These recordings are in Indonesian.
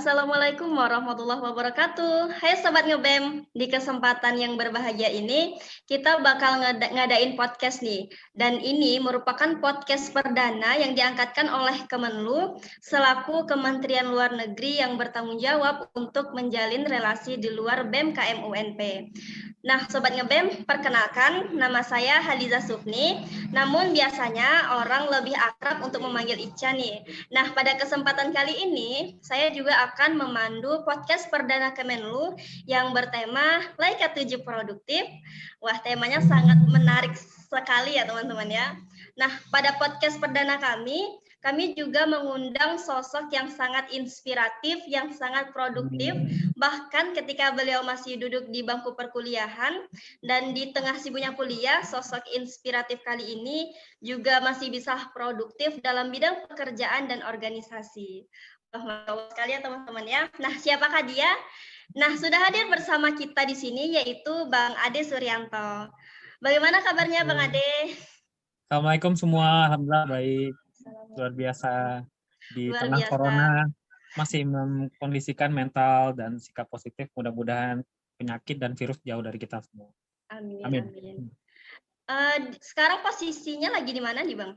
Assalamualaikum warahmatullahi wabarakatuh. Hai Sobat Ngebem, di kesempatan yang berbahagia ini kita bakal ngadain podcast nih. Dan ini merupakan podcast perdana yang diangkatkan oleh Kemenlu selaku Kementerian Luar Negeri yang bertanggung jawab untuk menjalin relasi di luar BEM KM UNP. Nah, Sobat Ngebem, perkenalkan nama saya Haliza Sufni, namun biasanya orang lebih akrab untuk memanggil Ica nih. Nah, pada kesempatan kali ini, saya juga akan memandu podcast perdana Kemenlu yang bertema Laika 7 Produktif. Wah, temanya sangat menarik sekali ya teman-teman ya. Nah, pada podcast perdana kami juga mengundang sosok yang sangat inspiratif, yang sangat produktif, bahkan ketika beliau masih duduk di bangku perkuliahan dan di tengah sibuknya kuliah, sosok inspiratif kali ini juga masih bisa produktif dalam bidang pekerjaan dan organisasi. Wah, masya Allah sekali ya teman-teman ya. Nah, siapakah dia? Nah, sudah hadir bersama kita di sini yaitu Bang Ade Suryanto. Bagaimana kabarnya Bang Ade? Assalamualaikum semua, alhamdulillah baik, luar biasa. Di Luar tengah biasa. corona masih mengkondisikan mental dan sikap positif, mudah-mudahan penyakit dan virus jauh dari kita semua. Amin, Amin. amin. Sekarang posisinya lagi di mana nih Bang?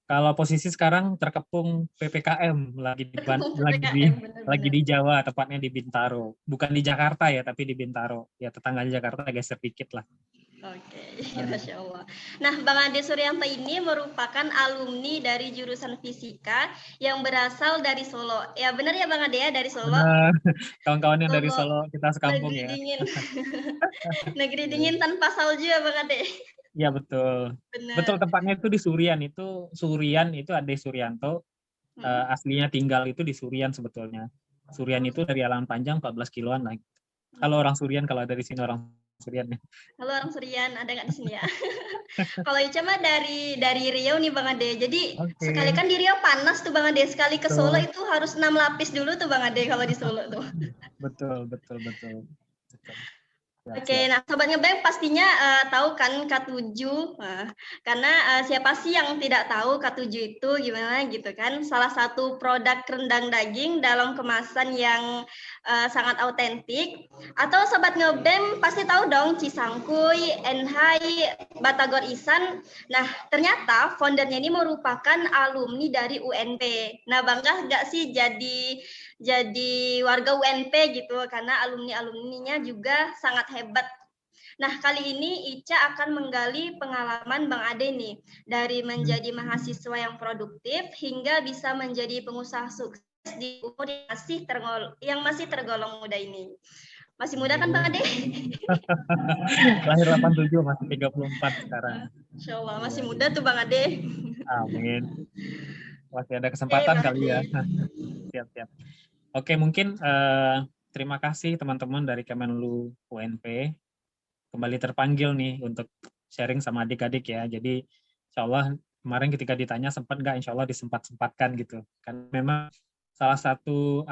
Kalau posisi sekarang terkepung PPKM, lagi di PPKM, lagi benar-benar. di Jawa, tepatnya di Bintaro. Bukan di Jakarta ya, tapi di Bintaro. Ya tetangga Jakarta geser dikit lah. Oke, Masya Allah. Nah, Bang Ade Suryanto ini merupakan alumni dari jurusan fisika yang berasal dari Solo. Ya, benar ya Bang Ade ya, dari Solo. Benar, kawan-kawan yang dari Solo, Solo, kita sekampung negeri ya. dingin. Negeri dingin tanpa salju ya Bang Ade. Iya betul. Betul, Benar. tempatnya itu di Surian. Surian itu Ade Suryanto. Aslinya tinggal itu di Surian sebetulnya. Surian itu dari Alang Panjang 14 kiloan lah. Kalau orang Surian, kalau dari sini orang Surian ya. Halo orang Surian, ada nggak di sini ya? Kalau Ica mah dari Riau nih Bang Ade. Jadi sekali Oke. kan di Riau panas tuh Bang Ade. Sekali ke Solo Betul, itu harus 6 lapis dulu tuh Bang Ade kalau di Solo tuh. betul, betul, betul. Betul. Siap, Oke, siap. nah Sobat Ngebem pastinya tahu kan K7, karena siapa sih yang tidak tahu K7 itu gimana gitu kan, salah satu produk rendang daging dalam kemasan yang sangat autentik. Atau Sobat Ngebem pasti tahu dong Cisangkuy, Enhai, Batagor Isan. Nah ternyata foundernya ini merupakan alumni dari UNP. Nah bangga nggak sih jadi warga UNP gitu karena alumni-alumninya juga sangat hebat. Nah, kali ini Ica akan menggali pengalaman Bang Ade nih dari menjadi mahasiswa yang produktif hingga bisa menjadi pengusaha sukses di umur yang masih tergolong muda ini. Masih muda kan Bang Ade? Lahir 87, masih 34 sekarang. Insya Allah Iya, masih iya. muda tuh Bang Ade. Amin. Masih ada Oke kesempatan Bang kali Ade. ya. Siap, siap. Oke, mungkin terima kasih teman-teman dari Kemenlu UNP. Kembali terpanggil nih untuk sharing sama adik-adik ya. Jadi insya Allah kemarin ketika ditanya sempat nggak, insya Allah disempat-sempatkan gitu. Kan memang salah satu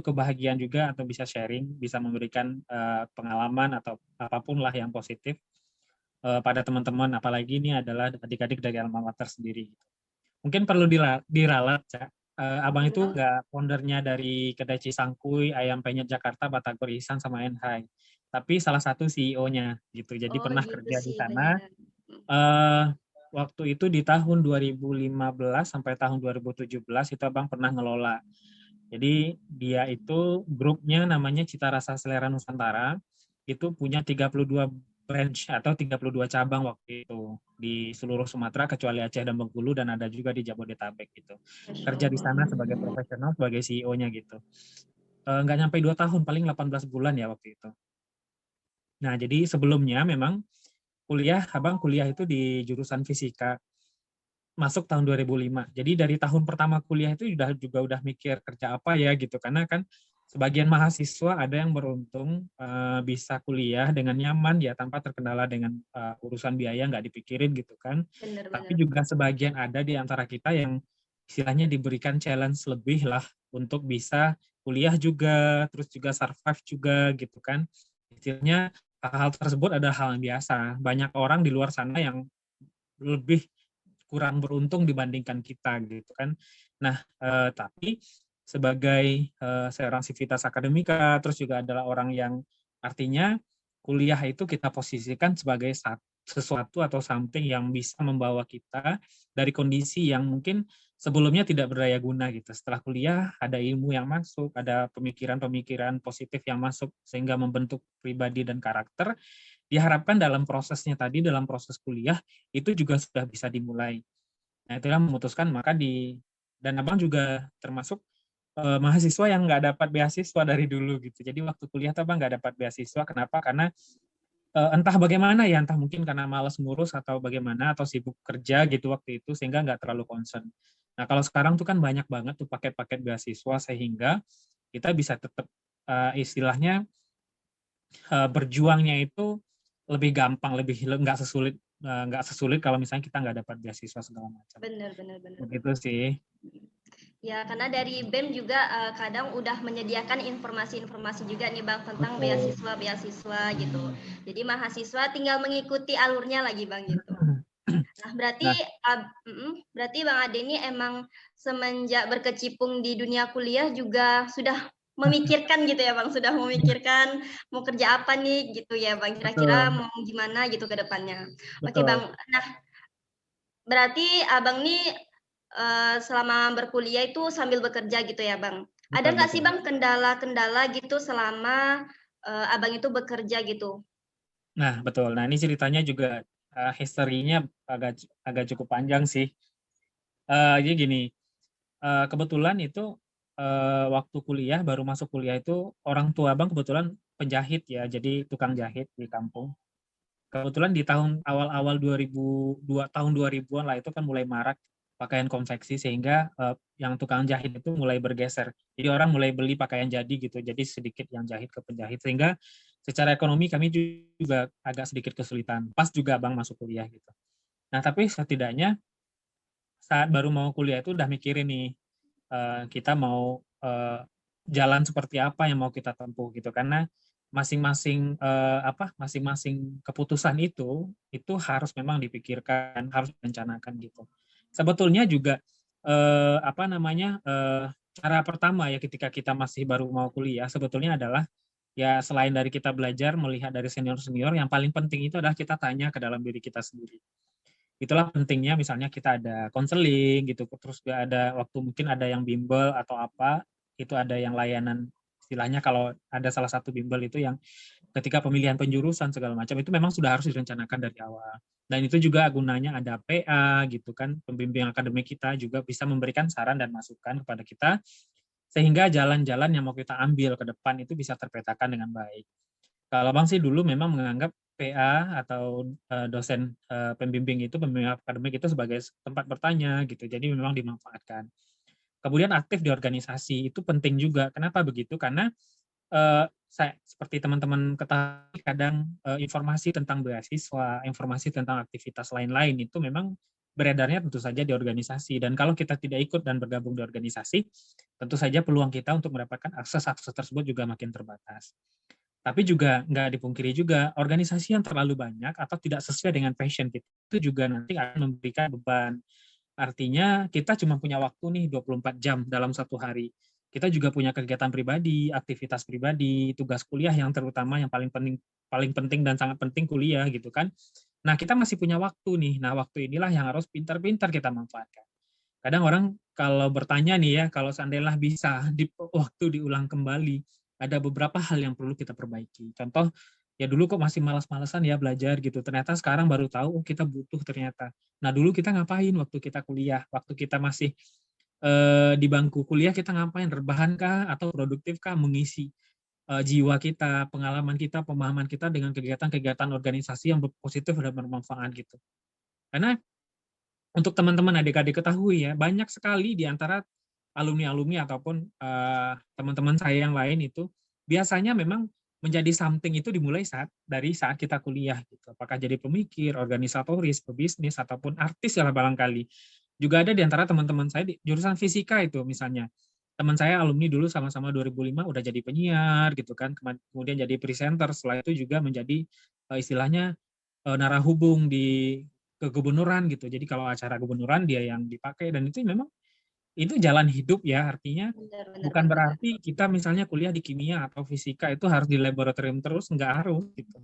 kebahagiaan juga atau bisa sharing, bisa memberikan pengalaman atau apapun lah yang positif pada teman-teman. Apalagi ini adalah adik-adik dari alma mater sendiri. Mungkin perlu diralat, Cak. Abang itu nggak foundernya dari kedai Cisangkuy, Ayam Penyet Jakarta, Batagor Ihsan, sama Enhai. Tapi salah satu CEO-nya gitu. Jadi Oh pernah gitu kerja di sih sana. benar. Eh, Waktu itu di tahun 2015 sampai tahun 2017 itu Abang pernah ngelola. Jadi dia itu grupnya namanya Cita Rasa Selera Nusantara. Itu punya 32 branch atau 32 cabang waktu itu di seluruh Sumatera kecuali Aceh dan Bengkulu, dan ada juga di Jabodetabek gitu. Masya Kerja di Allah. sana sebagai profesional, sebagai CEO-nya gitu. Nggak nyampe 2 tahun, paling 18 bulan ya waktu itu. Nah, jadi sebelumnya memang Abang kuliah itu di jurusan fisika, masuk tahun 2005. Jadi dari tahun pertama kuliah itu udah mikir kerja apa ya gitu, karena kan sebagian mahasiswa ada yang beruntung bisa kuliah dengan nyaman ya tanpa terkendala dengan urusan biaya, nggak dipikirin gitu kan. Tapi Benar-benar. juga sebagian ada di antara kita yang istilahnya diberikan challenge lebih lah untuk bisa kuliah juga, terus juga survive juga gitu kan. Istilahnya hal tersebut adalah hal yang biasa. Banyak orang di luar sana yang lebih kurang beruntung dibandingkan kita gitu kan. Nah, tapi sebagai seorang sivitas akademika, terus juga adalah orang yang artinya kuliah itu kita posisikan sebagai sesuatu atau something yang bisa membawa kita dari kondisi yang mungkin sebelumnya tidak berdaya guna gitu. Setelah kuliah ada ilmu yang masuk, ada pemikiran-pemikiran positif yang masuk sehingga membentuk pribadi dan karakter. Diharapkan dalam prosesnya tadi, dalam proses kuliah itu juga sudah bisa dimulai. Nah, itulah memutuskan maka dan Abang juga termasuk mahasiswa yang nggak dapat beasiswa dari dulu gitu. Jadi waktu kuliah tuh Abang nggak dapat beasiswa. Kenapa? Karena entah bagaimana ya, entah mungkin karena malas ngurus atau bagaimana, atau sibuk kerja gitu waktu itu, sehingga nggak terlalu concern. Nah, kalau sekarang tuh kan banyak banget tuh paket-paket beasiswa, sehingga kita bisa tetap istilahnya berjuangnya itu lebih gampang, nggak sesulit kalau misalnya kita nggak dapat beasiswa segala macam. Benar, benar, benar. Begitu sih. Ya, karena dari BEM juga kadang udah menyediakan informasi-informasi juga nih Bang tentang beasiswa-beasiswa gitu. Jadi mahasiswa tinggal mengikuti alurnya lagi Bang gitu. Nah, berarti Bang Ade ini emang semenjak berkecimpung di dunia kuliah juga sudah memikirkan gitu ya Bang, sudah memikirkan mau kerja apa nih gitu ya Bang, kira-kira mau gimana gitu ke depannya. Oke Bang, nah berarti Abang nih selama berkuliah itu sambil bekerja gitu ya Bang. Ada nggak sih Bang kendala-kendala gitu selama Abang itu bekerja gitu? Nah, betul. Nah, ini ceritanya juga historinya agak cukup panjang sih. Jadi gini, kebetulan itu waktu kuliah, baru masuk kuliah itu orang tua Abang kebetulan penjahit ya, jadi tukang jahit di kampung. Kebetulan di tahun awal-awal 2000-an lah itu kan mulai marak pakaian konveksi, sehingga yang tukang jahit itu mulai bergeser. Jadi orang mulai beli pakaian jadi gitu. Jadi sedikit yang jahit ke penjahit, sehingga secara ekonomi kami juga agak sedikit kesulitan. Pas juga Bang masuk kuliah gitu. Nah, tapi setidaknya saat baru mau kuliah itu udah mikirin nih kita mau jalan seperti apa yang mau kita tempuh gitu, karena masing-masing keputusan itu harus memang dipikirkan, harus direncanakan gitu. Sebetulnya juga cara pertama ya ketika kita masih baru mau kuliah sebetulnya adalah ya selain dari kita belajar melihat dari senior-senior, yang paling penting itu adalah kita tanya ke dalam diri kita sendiri. Itulah pentingnya misalnya kita ada konseling gitu, terus juga ada waktu mungkin ada yang bimbel atau apa, itu ada yang layanan, istilahnya kalau ada salah satu bimbel itu yang ketika pemilihan penjurusan segala macam itu memang sudah harus direncanakan dari awal. Dan itu juga gunanya ada PA gitu kan, pembimbing akademik kita juga bisa memberikan saran dan masukan kepada kita, sehingga jalan-jalan yang mau kita ambil ke depan itu bisa terpetakan dengan baik. Kalau Bang sih dulu memang menganggap PA atau dosen pembimbing akademik itu sebagai tempat bertanya gitu. Jadi memang dimanfaatkan. Kemudian aktif di organisasi itu penting juga. Kenapa begitu? Karena seperti teman-teman ketahui kadang informasi tentang beasiswa, informasi tentang aktivitas lain-lain itu memang beredarnya tentu saja di organisasi. Dan kalau kita tidak ikut dan bergabung di organisasi, tentu saja peluang kita untuk mendapatkan akses tersebut juga makin terbatas. Tapi juga nggak dipungkiri juga, organisasi yang terlalu banyak atau tidak sesuai dengan passion kita, itu juga nanti akan memberikan beban. Artinya kita cuma punya waktu nih 24 jam dalam satu hari. Kita juga punya kegiatan pribadi, aktivitas pribadi, tugas kuliah yang terutama yang paling penting dan sangat penting kuliah gitu kan. Nah, kita masih punya waktu nih. Nah, waktu inilah yang harus pintar-pintar kita manfaatkan. Kadang orang kalau bertanya nih ya, kalau seandainya bisa waktu diulang kembali, ada beberapa hal yang perlu kita perbaiki. Contoh, ya dulu kok masih malas-malasan ya belajar gitu. Ternyata sekarang baru tahu, oh kita butuh ternyata. Nah dulu kita ngapain waktu kita kuliah? Waktu kita masih di bangku kuliah kita ngapain? Rebahan kah atau produktif kah? Mengisi jiwa kita, pengalaman kita, pemahaman kita dengan kegiatan-kegiatan organisasi yang positif dan bermanfaat gitu. Karena untuk teman-teman adik-adik ketahui ya, banyak sekali di antara alumni-alumni ataupun teman-teman saya yang lain itu biasanya memang menjadi something itu dimulai dari saat kita kuliah gitu. Apakah jadi pemikir, organisatoris, pebisnis ataupun artis ya barangkali. Juga ada di antara teman-teman saya di jurusan fisika itu misalnya. Teman saya alumni dulu sama-sama 2005 udah jadi penyiar gitu kan, kemudian jadi presenter, setelah itu juga menjadi istilahnya narahubung di kegubernuran gitu. Jadi kalau acara gubernuran dia yang dipakai, dan itu memang itu jalan hidup ya, artinya Benar, benar, bukan benar. berarti kita misalnya kuliah di kimia atau fisika itu harus di laboratorium terus, nggak harus gitu.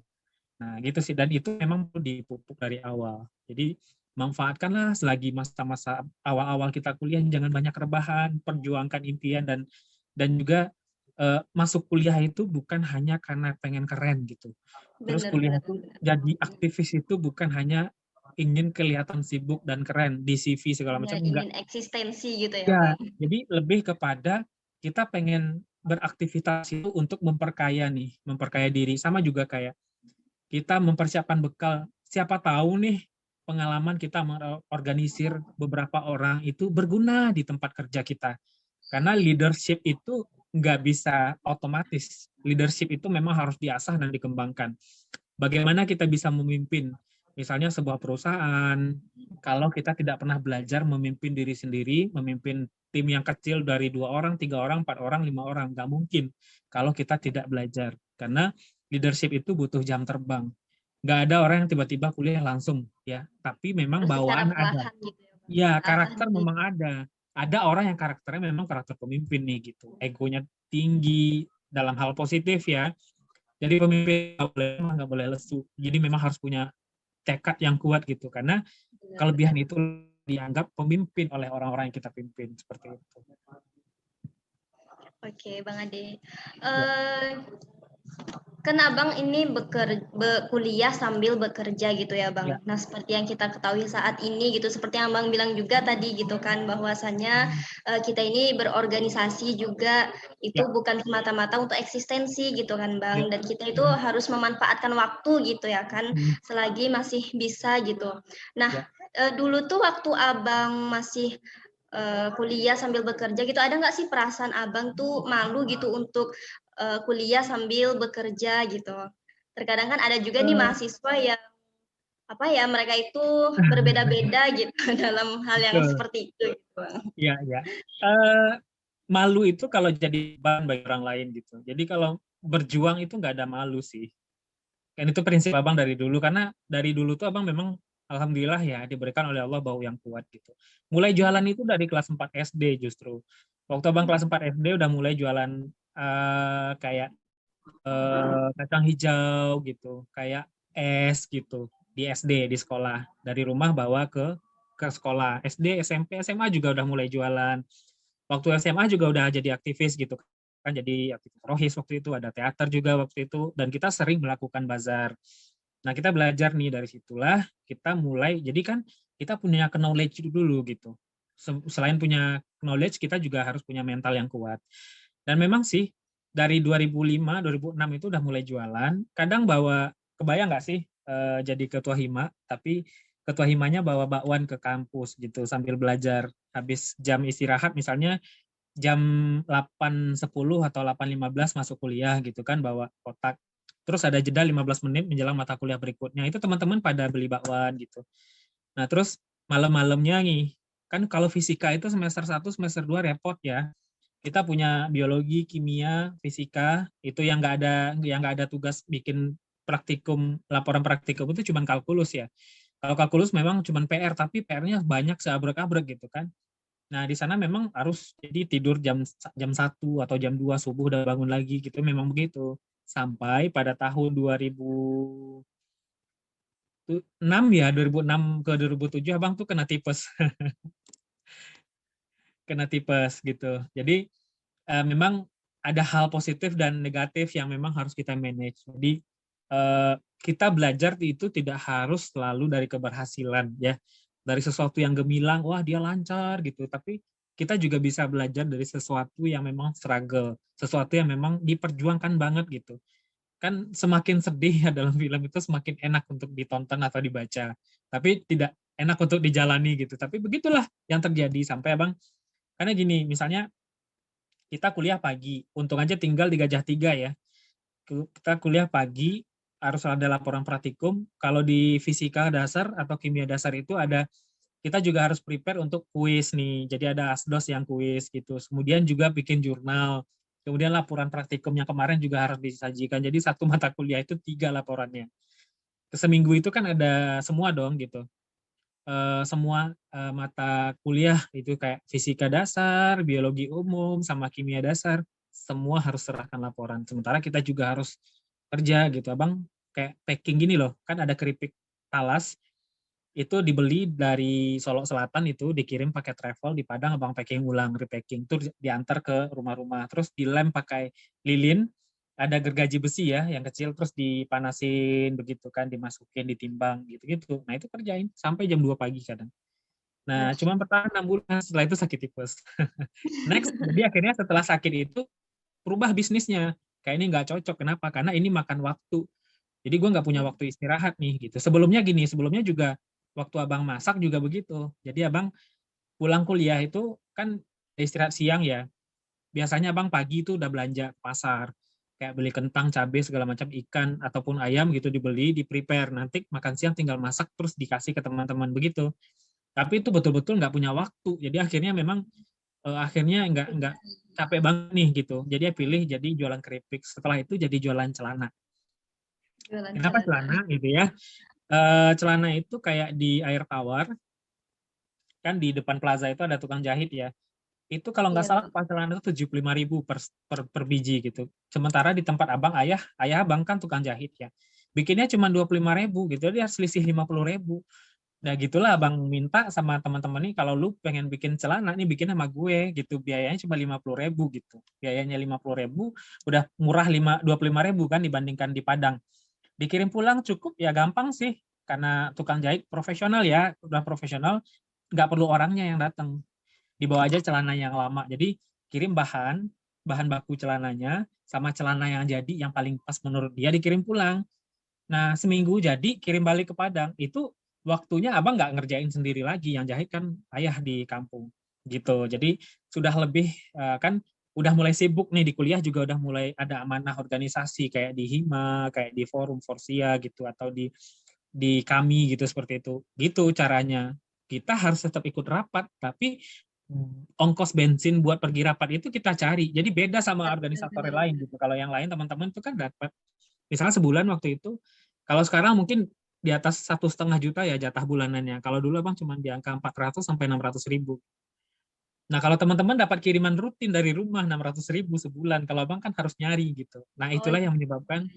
Nah gitu sih, dan itu memang perlu dipupuk dari awal. Jadi manfaatkanlah selagi masa-masa awal-awal kita kuliah, jangan banyak rebahan, perjuangkan impian, dan juga masuk kuliah itu bukan hanya karena pengen keren gitu. Terus Benar, kuliah benar, itu benar. jadi aktivis itu bukan hanya ingin kelihatan sibuk dan keren di CV segala Hanya macam, enggak. ingin eksistensi gitu ya, Ya, Bang. jadi lebih kepada kita pengen beraktivitas itu untuk memperkaya nih, memperkaya diri. Sama juga kayak kita mempersiapkan bekal. Siapa tahu nih pengalaman kita mengorganisir beberapa orang itu berguna di tempat kerja kita. Karena leadership itu nggak bisa otomatis. Leadership itu memang harus diasah dan dikembangkan. Bagaimana kita bisa memimpin, misalnya sebuah perusahaan, kalau kita tidak pernah belajar memimpin diri sendiri, memimpin tim yang kecil dari 2 orang, 3 orang, 4 orang, 5 orang, nggak mungkin kalau kita tidak belajar. Karena leadership itu butuh jam terbang. Nggak ada orang yang tiba-tiba kuliah langsung, ya. Tapi memang Harus secara bawaan ada. perlahan gitu ya, Bang. Ya, Asah karakter diri. memang ada. Ada orang yang karakternya memang karakter pemimpin nih gitu. Egonya tinggi dalam hal positif ya. Jadi pemimpin nggak boleh lesu. Jadi memang harus punya tekad yang kuat gitu. Karena Benar-benar. kelebihan itu dianggap pemimpin oleh orang-orang yang kita pimpin seperti itu. Oke, Bang Ade. Ya, Kan Abang ini kuliah sambil bekerja gitu ya, ya, Bang. Nah, seperti yang kita ketahui saat ini gitu, seperti yang Abang bilang juga tadi gitu kan, bahwasanya kita ini berorganisasi juga itu ya, bukan semata-mata untuk eksistensi gitu kan, ya. Bang. Dan kita itu harus memanfaatkan waktu gitu ya kan, Hmm, selagi masih bisa gitu. Nah, ya. dulu tuh waktu Abang masih kuliah sambil bekerja gitu, ada nggak sih perasaan Abang tuh malu gitu untuk kuliah sambil bekerja gitu? Terkadang kan ada juga nih Eh, mahasiswa yang apa ya, mereka itu berbeda-beda gitu dalam hal yang betul. seperti itu gitu, Bang. Ya, ya. Eh, Malu itu kalau jadi beban bagi orang lain gitu. Jadi kalau berjuang itu nggak ada malu sih. Kan itu prinsip abang dari dulu, karena dari dulu tuh abang memang alhamdulillah ya diberikan oleh Allah bau yang kuat gitu. Mulai jualan itu dari kelas 4 SD justru. Waktu abang kelas 4 SD udah mulai jualan kayak kacang hijau gitu, kayak es gitu di SD di sekolah. Dari rumah bawa ke sekolah. SD, SMP, SMA juga udah mulai jualan. Waktu SMA juga udah jadi aktivis gitu kan, jadi aktivis rohis waktu itu, ada teater juga waktu itu, dan kita sering melakukan bazar. Nah kita belajar nih, dari situlah kita mulai, jadi kan kita punya knowledge dulu gitu. Selain punya knowledge, kita juga harus punya mental yang kuat. Dan memang sih dari 2005, 2006 itu udah mulai jualan. Kadang bawa, kebayang nggak sih jadi ketua hima, tapi ketua himanya bawa bakwan ke kampus gitu sambil belajar. Habis jam istirahat misalnya jam 8.10 atau 8.15 masuk kuliah gitu kan, bawa kotak. Terus ada jeda 15 menit menjelang mata kuliah berikutnya. Itu teman-teman pada beli bakwan gitu. Nah, terus malam-malamnya nih, kan kalau fisika itu semester 1, semester 2 repot ya. Kita punya biologi, kimia, fisika, itu yang nggak ada tugas bikin praktikum, laporan praktikum itu cuma kalkulus ya. Kalau kalkulus memang cuma PR, tapi PR-nya banyak seabrek-abrek gitu kan. Nah, di sana memang harus jadi tidur jam jam 1 atau jam 2 subuh udah bangun lagi gitu, memang begitu. Sampai pada tahun 2006 ya, 2006 ke 2007 Abang tuh kena tipes, kena tipes gitu. Jadi memang ada hal positif dan negatif yang memang harus kita manage. Jadi kita belajar itu tidak harus selalu dari keberhasilan ya, dari sesuatu yang gemilang, wah dia lancar gitu, tapi kita juga bisa belajar dari sesuatu yang memang struggle, sesuatu yang memang diperjuangkan banget gitu. Kan semakin sedih ya dalam film itu semakin enak untuk ditonton atau dibaca, tapi tidak enak untuk dijalani gitu. Tapi begitulah yang terjadi sampai abang, karena gini, misalnya kita kuliah pagi, untung aja tinggal di Gajah Tiga ya. Kita kuliah pagi, harus ada laporan praktikum. Kalau di fisika dasar atau kimia dasar itu ada, kita juga harus prepare untuk kuis nih. Jadi ada asdos yang kuis gitu. Kemudian juga bikin jurnal. Kemudian laporan praktikum yang kemarin juga harus disajikan. Jadi satu mata kuliah itu 3 laporannya. Seminggu itu kan ada semua dong gitu. semua mata kuliah itu kayak fisika dasar, biologi umum, sama kimia dasar, semua harus serahkan laporan. Sementara kita juga harus kerja gitu. Abang kayak packing gini loh, kan ada keripik talas, itu dibeli dari Solo Selatan, itu dikirim pakai travel di Padang, abang packing ulang, repacking, itu diantar ke rumah-rumah, terus dilem pakai lilin, ada gergaji besi ya yang kecil, terus dipanasin begitu kan, dimasukin, ditimbang gitu-gitu. Nah itu kerjain sampai jam 2 pagi kadang. Nah Masya cuma bertahan 6 bulan, setelah itu sakit tipes. Next, jadi akhirnya setelah sakit itu berubah bisnisnya. Kayak ini nggak cocok, kenapa? Karena ini makan waktu. Jadi gue nggak punya waktu istirahat nih gitu. Sebelumnya gini, sebelumnya juga waktu abang masak juga begitu. Jadi abang pulang kuliah itu kan istirahat siang ya. Biasanya abang pagi itu udah belanja ke pasar. Kayak beli kentang, cabai, segala macam, ikan, ataupun ayam gitu dibeli, di prepare. Nanti makan siang tinggal masak, terus dikasih ke teman-teman begitu. Tapi itu betul-betul nggak punya waktu. Jadi akhirnya memang akhirnya nggak capek banget nih gitu. Jadi ya pilih jadi jualan keripik. Setelah itu jadi jualan celana. jualan Kenapa celana. celana gitu ya? Celana itu kayak di air tawar, kan di depan plaza itu ada tukang jahit ya. Itu kalau nggak Iya, salah Bang. pas celana itu 75.000 per biji gitu. Sementara di tempat abang, ayah abang kan tukang jahit ya. Bikinnya cuma 25.000 gitu, dia selisih 50.000. Nah gitulah abang minta sama teman-teman nih, kalau lu pengen bikin celana nih bikin sama gue gitu, biayanya cuma 50.000 gitu. Biayanya 50.000, udah murah 25.000 kan dibandingkan di Padang. Dikirim pulang cukup ya, gampang sih, karena tukang jahit profesional ya, udah profesional, nggak perlu orangnya yang datang, dibawa aja celana yang lama. Jadi kirim bahan baku celananya sama celana yang jadi yang paling pas menurut dia, dikirim pulang. Nah seminggu jadi, kirim balik ke Padang. Itu waktunya abang nggak ngerjain sendiri lagi, yang jahit kan ayah di kampung gitu. Jadi sudah lebih kan udah mulai sibuk nih di kuliah, juga udah mulai ada amanah organisasi kayak di Hima, kayak di Forum Forsia gitu, atau di kami gitu, seperti itu. Gitu caranya. Kita harus tetap ikut rapat, tapi ongkos bensin buat pergi rapat itu kita cari. Jadi beda sama organisator Benar-benar. lain gitu. Kalau yang lain teman-teman itu kan dapat misalnya sebulan waktu itu. Kalau sekarang mungkin di atas 1,5 juta ya jatah bulanannya. Kalau dulu abang cuma di angka 400 sampai 600.000. Nah, kalau teman-teman dapat kiriman rutin dari rumah 600.000 sebulan, kalau abang kan harus nyari gitu. Nah, Oh, itulah iya. yang menyebabkan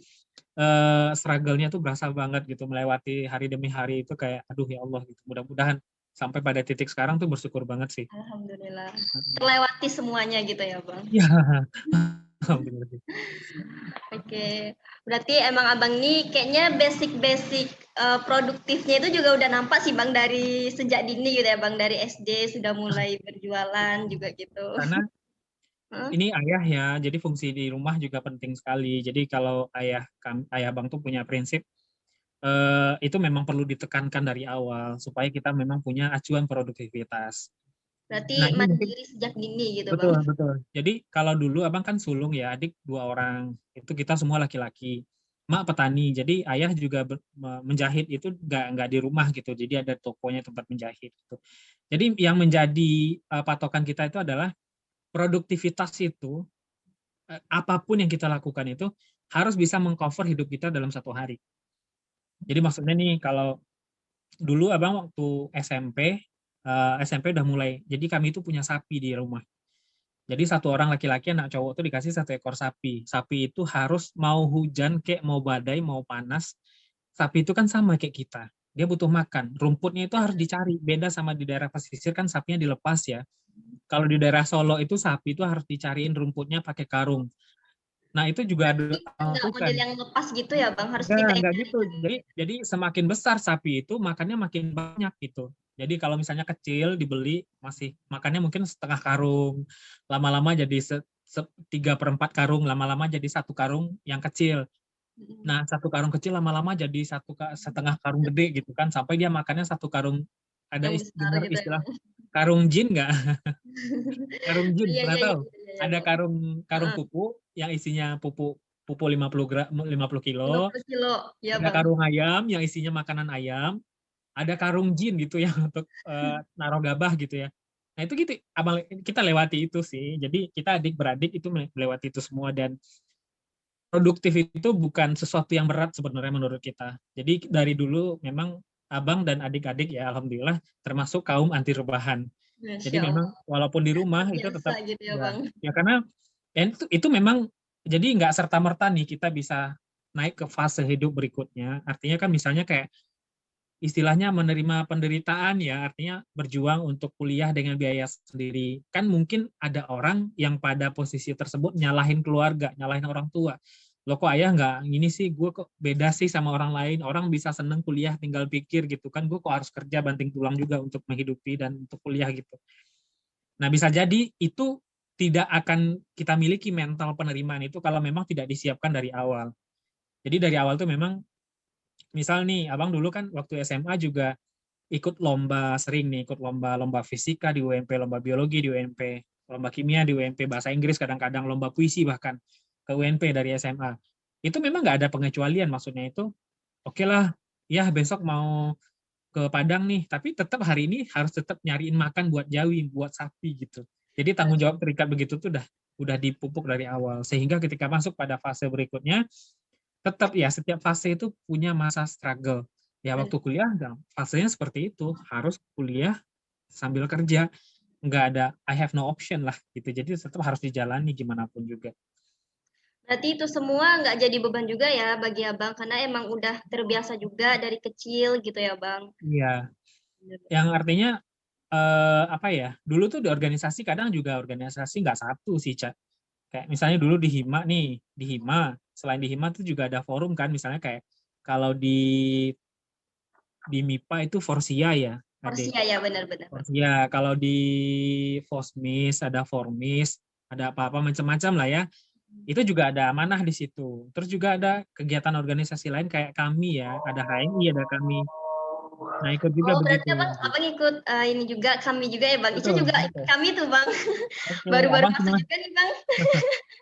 struggle-nya tuh berasa banget gitu, melewati hari demi hari itu kayak aduh ya Allah gitu. Mudah-mudahan sampai pada titik sekarang tuh bersyukur banget sih. Alhamdulillah. Terlewati semuanya gitu ya, Bang. Ya, alhamdulillah. Oke. Berarti emang Abang nih kayaknya basic-basic produktifnya itu juga udah nampak sih Bang dari sejak dini gitu ya Bang, dari SD sudah mulai berjualan juga gitu. Karena Heeh. ini ayah ya, jadi fungsi di rumah juga penting sekali. Jadi kalau ayah bang tuh punya prinsip, itu memang perlu ditekankan dari awal supaya kita memang punya acuan produktivitas. Berarti Nah ini mungkin mandiri sejak dini gitu Bang. betul betul. Jadi kalau dulu abang kan sulung ya, adik 2 orang, itu kita semua laki-laki. Mak petani, jadi ayah juga menjahit itu nggak di rumah gitu. Jadi ada tokonya tempat menjahit gitu. Jadi yang menjadi patokan kita itu adalah produktivitas itu, apapun yang kita lakukan itu harus bisa mengcover hidup kita dalam 1 hari. Jadi maksudnya nih, kalau dulu abang waktu SMP udah mulai, jadi kami itu punya sapi di rumah. Jadi 1 orang laki-laki, anak cowok tuh dikasih 1 ekor sapi. Sapi itu harus mau hujan kayak mau badai mau panas, sapi itu kan sama kayak kita. Dia butuh makan. Rumputnya itu harus dicari. Beda sama di daerah pesisir kan sapinya dilepas ya. Kalau di daerah Solo itu sapi itu harus dicariin rumputnya pakai karung. Nah, itu juga ada Berarti enggak model lakukan. yang lepas gitu ya Bang, harus kita yang Enggak cari. gitu. Jadi semakin besar sapi itu makannya makin banyak gitu. Jadi kalau misalnya kecil dibeli masih makannya mungkin setengah karung, lama-lama jadi 3/4 karung, lama-lama jadi 1 karung yang kecil. Nah 1 karung kecil lama-lama jadi setengah karung gede gitu kan, sampai dia makannya 1 karung. Ada Yang besar dengar gitu ya istilah Bang. karung jin nggak? Karung jin Iya pernah iya iya tahu? iya iya Ada Bang. karung karung Heeh, pupuk yang isinya pupuk pupuk 50 kilo. 50 kilo. Ya Ada Bang. karung ayam yang isinya makanan ayam, ada karung jin gitu ya untuk naruh gabah gitu ya. Nah itu gitu, kita lewati itu sih. Jadi kita adik-beradik itu melewati itu semua, dan produktif itu bukan sesuatu yang berat sebenarnya menurut kita. Jadi dari dulu memang abang dan adik-adik ya alhamdulillah termasuk kaum anti rebahan. Jadi Masya memang Allah. walaupun di rumah itu Biasa tetap gitu ya, ya Bang. ya karena ya itu memang jadi nggak serta-merta nih kita bisa naik ke fase hidup berikutnya. Artinya kan misalnya kayak istilahnya menerima penderitaan ya, artinya berjuang untuk kuliah dengan biaya sendiri. Kan mungkin ada orang yang pada posisi tersebut nyalahin keluarga, nyalahin orang tua. Loh kok ayah nggak gini sih, gue kok beda sih sama orang lain, orang bisa seneng kuliah tinggal pikir gitu kan, gue kok harus kerja banting tulang juga untuk menghidupi dan untuk kuliah gitu. Nah bisa jadi itu tidak akan kita miliki mental penerimaan itu kalau memang tidak disiapkan dari awal. Jadi dari awal tuh memang misal nih, abang dulu kan waktu SMA juga ikut lomba, sering nih ikut lomba fisika di UMP, lomba biologi di UMP, lomba kimia di UMP, bahasa Inggris kadang-kadang lomba puisi bahkan ke UMP dari SMA. Itu memang nggak ada pengecualian, maksudnya itu oke lah, ya besok mau ke Padang nih, tapi tetap hari ini harus tetap nyariin makan buat Jawi, buat sapi gitu. Jadi tanggung jawab terikat begitu tuh udah dipupuk dari awal, sehingga ketika masuk pada fase berikutnya tetap ya setiap fase itu punya masa struggle. Ya waktu kuliah fasenya seperti itu, harus kuliah sambil kerja, nggak ada I have no option lah gitu. Jadi tetap harus dijalani gimana pun juga. Berarti itu semua nggak jadi beban juga ya bagi Abang, karena emang udah terbiasa juga dari kecil gitu ya, Bang. Iya, yang artinya apa ya? Dulu tuh di organisasi kadang juga organisasi nggak satu sih, Cak. Kayak misalnya dulu di Hima nih, di Hima, selain di Hima tuh juga ada forum kan, misalnya kayak kalau di MIPA itu Forsia ya, ada Porsia ya, benar-benar. Forsia. Kalau di Fosmis ada Formis, ada apa-apa macam-macam lah ya. Itu juga ada amanah di situ. Terus juga ada kegiatan organisasi lain kayak kami ya, ada HMI, ada kami. Nah, ikut juga Oh, berarti begitu. Abang ikut ini juga, kami juga ya, Bang. Ica Betul, juga ikut betul. kami tuh, Bang. Oke, Baru-baru abang masuk cuma. juga nih, Bang.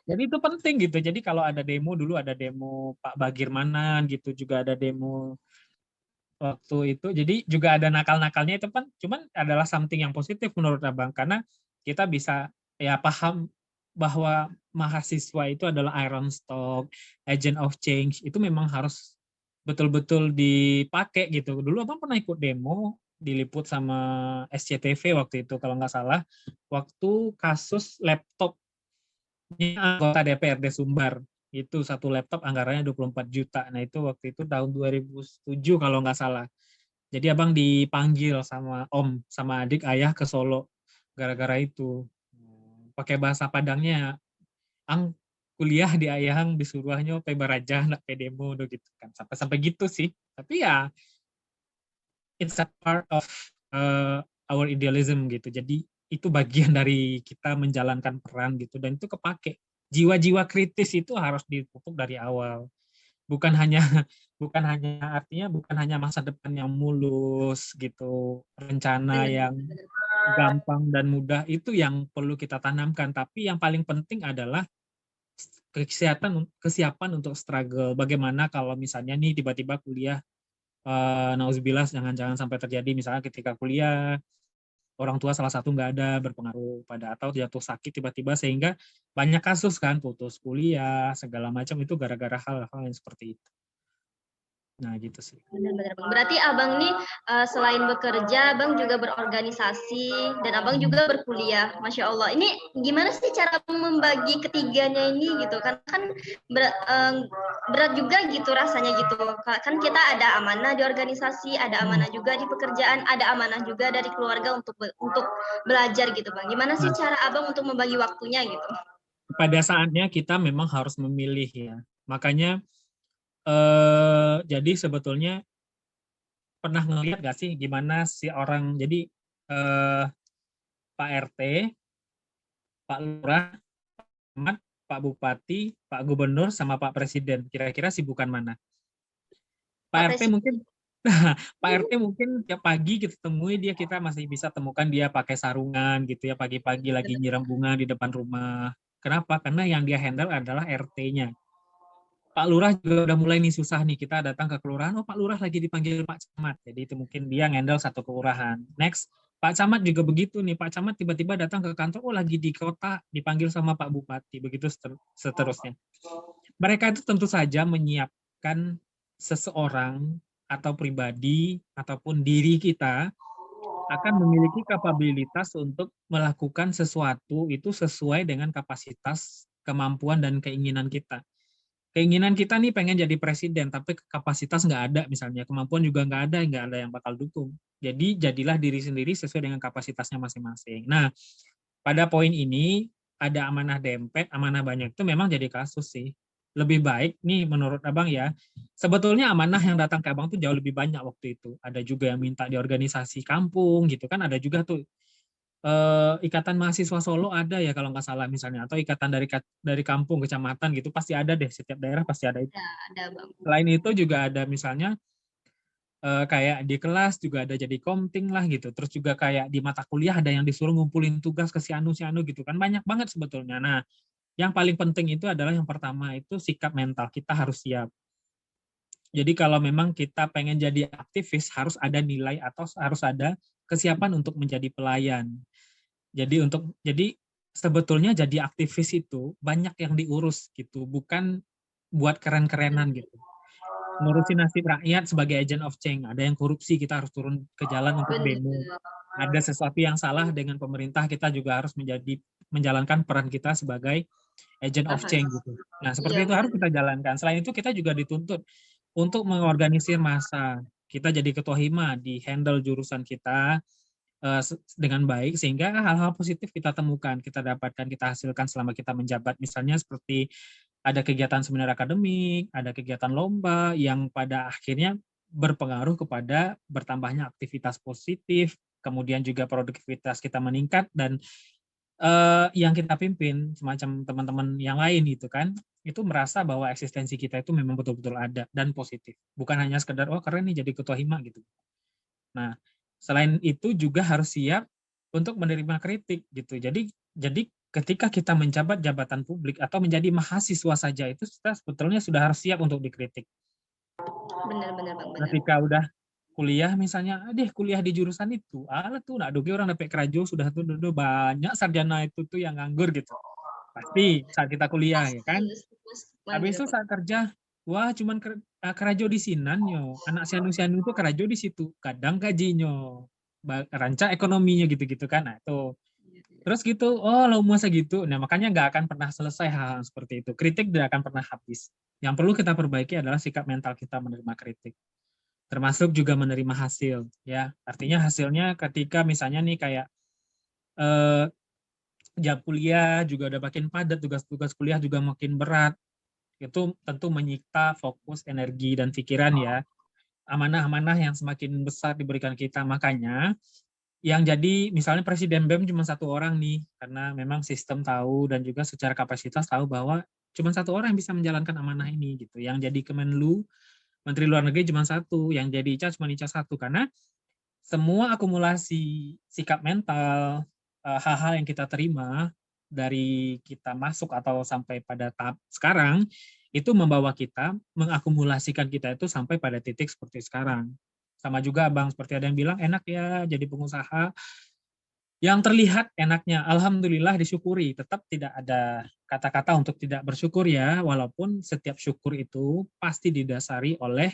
Jadi itu penting gitu. Jadi kalau ada demo dulu ada demo Pak Bagirmanan gitu, juga ada demo waktu itu. Jadi juga ada nakal-nakalnya itu kan, cuman adalah something yang positif menurut abang karena kita bisa ya paham bahwa mahasiswa itu adalah iron stock, agent of change itu memang harus betul-betul dipakai gitu. Dulu abang pernah ikut demo diliput sama SCTV waktu itu kalau nggak salah, waktu kasus laptopnya anggota DPRD Sumbar itu satu laptop anggarannya 24 juta. Nah itu waktu itu tahun 2007 kalau nggak salah. Jadi abang dipanggil sama om, sama adik ayah ke Solo gara-gara itu. Pakai bahasa Padangnya, ang kuliah di ayahang disuruhnya pe baraja nak pe demo do gitu kan. Sampai-sampai gitu sih. Tapi ya it's a part of our idealism gitu. Jadi itu bagian dari kita menjalankan peran gitu dan itu kepake. Jiwa-jiwa kritis itu harus dipupuk dari awal. Bukan hanya bukan hanya artinya bukan hanya masa depan yang mulus gitu, rencana Benar, yang benar. gampang dan mudah itu yang perlu kita tanamkan, tapi yang paling penting adalah kesiapan untuk struggle. Bagaimana kalau misalnya nih tiba-tiba kuliah nauzubillah jangan-jangan sampai terjadi misalnya ketika kuliah orang tua salah satu nggak ada berpengaruh pada atau jatuh sakit tiba-tiba sehingga banyak kasus kan putus kuliah segala macam itu gara-gara hal-hal yang seperti itu. Nah gitu sih. Benar-benar, Bang. Berarti Abang nih selain bekerja, Abang juga berorganisasi dan Abang juga berkuliah. Masya Allah. Ini gimana sih cara membagi ketiganya ini gitu? Kan berat juga gitu rasanya gitu. Kan kita ada amanah di organisasi, ada amanah juga di pekerjaan, ada amanah juga dari keluarga untuk belajar gitu, Bang. Gimana sih Nah, cara Abang untuk membagi waktunya gitu? pada saatnya kita memang harus memilih ya. Makanya jadi sebetulnya pernah ngelihat nggak sih gimana si orang jadi eh, Pak RT, Pak Lurah, Camat, Pak Bupati, Pak Gubernur, sama Pak Presiden. Kira-kira sibukan mana? Pak Pak RT mungkin Presiden. Pak RT mungkin tiap pagi kita temui dia kita masih bisa temukan dia pakai sarungan gitu ya pagi-pagi lagi nyiram bunga di depan rumah. Kenapa? Karena yang dia handle adalah RT-nya. Pak Lurah juga udah mulai nih susah nih kita datang ke kelurahan, oh Pak Lurah lagi dipanggil Pak Camat. Jadi itu mungkin dia ngendel satu kelurahan. Next, Pak Camat juga begitu nih. Pak Camat tiba-tiba datang ke kantor, oh lagi di kota dipanggil sama Pak Bupati. Begitu seterusnya. Mereka itu tentu saja menyiapkan seseorang atau pribadi ataupun diri kita akan memiliki kapabilitas untuk melakukan sesuatu itu sesuai dengan kapasitas, kemampuan, dan keinginan kita. Keinginan kita nih pengen jadi presiden, tapi kapasitas nggak ada misalnya, kemampuan juga nggak ada yang bakal dukung. Jadi jadilah diri sendiri sesuai dengan kapasitasnya masing-masing. Nah, pada poin ini ada amanah dempet, amanah banyak itu memang jadi kasus sih. Lebih baik nih menurut abang ya, sebetulnya amanah yang datang ke abang tuh jauh lebih banyak waktu itu. Ada juga yang minta di organisasi kampung gitu kan, ada juga tuh ikatan mahasiswa Solo ada ya kalau nggak salah misalnya, atau ikatan dari kampung kecamatan gitu pasti ada deh, setiap daerah pasti ada itu. ada Bang. Selain itu juga ada misalnya kayak di kelas juga ada jadi komting lah gitu. Terus juga kayak di mata kuliah ada yang disuruh ngumpulin tugas ke si anu gitu kan, banyak banget sebetulnya. Nah, yang paling penting itu adalah yang pertama itu sikap mental, kita harus siap. Jadi kalau memang kita pengen jadi aktivis harus ada nilai atau harus ada kesiapan untuk menjadi pelayan. Jadi sebetulnya jadi aktivis itu banyak yang diurus gitu, bukan buat keren-kerenan gitu. Ngurusin nasib rakyat sebagai agent of change. Ada yang korupsi, kita harus turun ke jalan untuk demo. Benar. Ada sesuatu yang salah dengan pemerintah, kita juga harus menjalankan peran kita sebagai agent of change gitu. Nah, Iya seperti itu harus benar. kita jalankan. Selain itu kita juga dituntut untuk mengorganisir massa. Kita jadi ketua hima, di handle jurusan kita dengan baik sehingga hal-hal positif kita temukan, kita dapatkan, kita hasilkan selama kita menjabat. Misalnya seperti ada kegiatan seminar akademik, ada kegiatan lomba yang pada akhirnya berpengaruh kepada bertambahnya aktivitas positif, kemudian juga produktivitas kita meningkat, dan yang kita pimpin semacam teman-teman yang lain gitu kan, itu merasa bahwa eksistensi kita itu memang betul-betul ada dan positif, bukan hanya sekedar oh keren nih jadi ketua hima gitu. Nah, selain itu juga harus siap untuk menerima kritik gitu. Jadi ketika kita menjabat jabatan publik atau menjadi mahasiswa saja itu kita sebetulnya sudah harus siap untuk dikritik. Benar Bang, benar. Ketika udah kuliah misalnya, kuliah di jurusan itu, tuh nak doge orang dapat kerajo sudah tuh banyak sarjana itu tuh yang nganggur gitu. Pasti saat kita kuliah ya kan. Habis itu saat kerja, wah cuman kerajo di sinan yo. Anak sianu-sianu itu kerajo di situ. Kadang gajinya, rancang ekonominya gitu-gitu kan. Nah, itu. Terus gitu, oh lo masa gitu. Nah, makanya nggak akan pernah selesai hal seperti itu. Kritik tidak akan pernah habis. Yang perlu kita perbaiki adalah sikap mental kita menerima kritik. Termasuk juga menerima hasil. Ya, artinya hasilnya ketika misalnya nih kayak eh, jam kuliah juga udah makin padat, tugas-tugas kuliah juga makin berat. Itu tentu menyita fokus, energi, dan pikiran ya. Amanah-amanah yang semakin besar diberikan kita. Makanya yang jadi misalnya Presiden BEM cuma satu orang nih, karena memang sistem tahu dan juga secara kapasitas tahu bahwa cuma satu orang yang bisa menjalankan amanah ini gitu. Yang jadi Kemenlu, Menteri Luar Negeri cuma satu, yang jadi ICA cuma ICA satu, karena semua akumulasi sikap mental, hal-hal yang kita terima dari kita masuk atau sampai pada tahap sekarang, itu membawa kita, mengakumulasikan kita itu sampai pada titik seperti sekarang. Sama juga Bang, seperti ada yang bilang, enak ya jadi pengusaha. Yang terlihat enaknya, alhamdulillah disyukuri, tetap tidak ada kata-kata untuk tidak bersyukur ya, walaupun setiap syukur itu pasti didasari oleh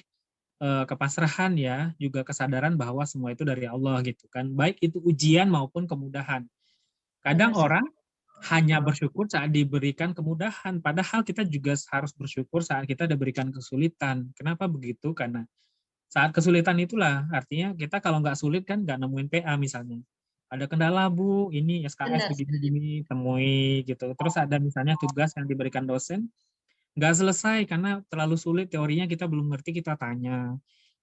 kepasrahan ya, juga kesadaran bahwa semua itu dari Allah gitu kan. Baik itu ujian maupun kemudahan. Kadang orang hanya bersyukur saat diberikan kemudahan, padahal kita juga harus bersyukur saat kita diberikan kesulitan. Kenapa begitu? Karena saat kesulitan itulah, artinya kita kalau nggak sulit kan nggak nemuin PA misalnya. Ada kendala Bu, ini SKS Benar. begini-gini, temui gitu. Terus ada misalnya tugas yang diberikan dosen, nggak selesai karena terlalu sulit teorinya, kita belum ngerti, kita tanya.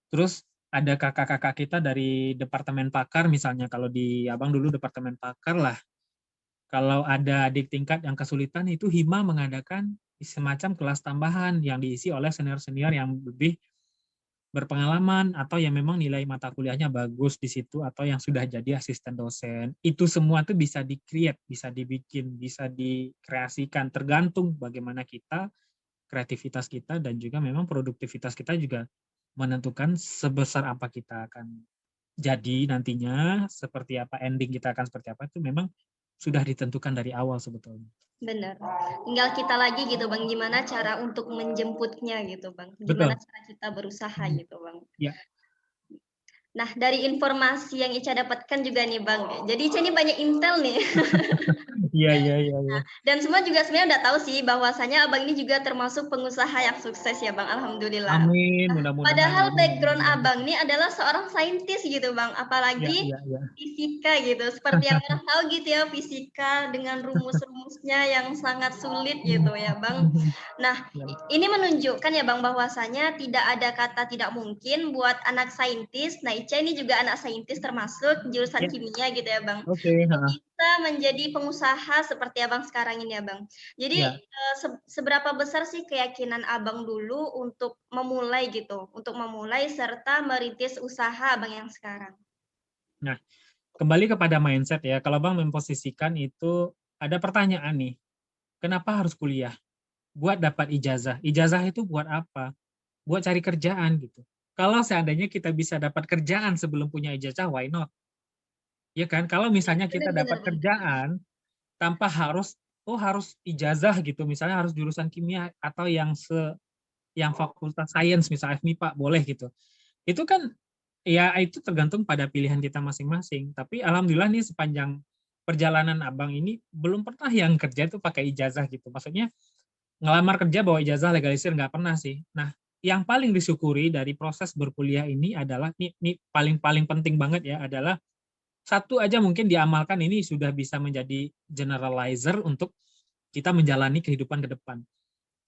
Terus ada kakak-kakak kita dari departemen pakar misalnya, kalau di Abang dulu departemen pakar lah. Kalau ada adik tingkat yang kesulitan itu Hima mengadakan semacam kelas tambahan yang diisi oleh senior-senior yang lebih berpengalaman atau yang memang nilai mata kuliahnya bagus di situ atau yang sudah jadi asisten dosen. Itu semua tuh bisa di-create, bisa dibikin, bisa dikreasikan tergantung bagaimana kita, kreativitas kita, dan juga memang produktivitas kita juga menentukan sebesar apa kita akan jadi nantinya, seperti apa ending kita akan seperti apa, itu memang sudah ditentukan dari awal sebetulnya. Benar. Tinggal kita lagi gitu Bang, gimana cara untuk menjemputnya gitu Bang. Gimana Betul. cara kita berusaha gitu Bang. Ya. Nah, dari informasi yang Ica dapatkan juga nih Bang. Jadi Ica ini banyak intel nih. Iya, iya, iya, iya. Dan semua juga sebenarnya udah tahu sih bahwasanya Abang ini juga termasuk pengusaha yang sukses ya Bang, alhamdulillah. Amin, mudah-mudahan. Padahal Amin. background Abang ini adalah seorang saintis gitu Bang, Ya, apalagi ya, ya. fisika gitu. Seperti yang orang tahu gitu ya, fisika dengan rumus-rumusnya yang sangat sulit gitu ya Bang. Nah, Ya. ini menunjukkan ya Bang bahwasanya tidak ada kata tidak mungkin buat anak saintis. Nah, Ica ini juga anak saintis termasuk jurusan Ya. kimia gitu ya Bang. Oke, Untuk bisa menjadi pengusaha seperti Abang sekarang ini ya Bang. Jadi ya. seberapa besar sih keyakinan Abang dulu untuk memulai gitu, untuk memulai serta merintis usaha Abang yang sekarang? Nah, kembali kepada mindset ya. Kalau Bang memposisikan itu ada pertanyaan nih. Kenapa harus kuliah? Buat dapat ijazah. Ijazah itu buat apa? Buat cari kerjaan gitu. Kalau seandainya kita bisa dapat kerjaan sebelum punya ijazah, why not? Ya kan? Kalau misalnya kita Benar-benar dapat Bang. kerjaan tanpa harus harus ijazah gitu, misalnya harus jurusan kimia atau yang fakultas sains misalnya FMIPA boleh gitu. Itu kan ya itu tergantung pada pilihan kita masing-masing. Tapi alhamdulillah nih sepanjang perjalanan Abang ini belum pernah yang kerja itu pakai ijazah gitu. Maksudnya ngelamar kerja bawa ijazah legalisir nggak pernah sih. Nah, yang paling disyukuri dari proses berkuliah ini adalah ini paling penting banget ya adalah satu aja mungkin diamalkan ini sudah bisa menjadi generalizer untuk kita menjalani kehidupan ke depan.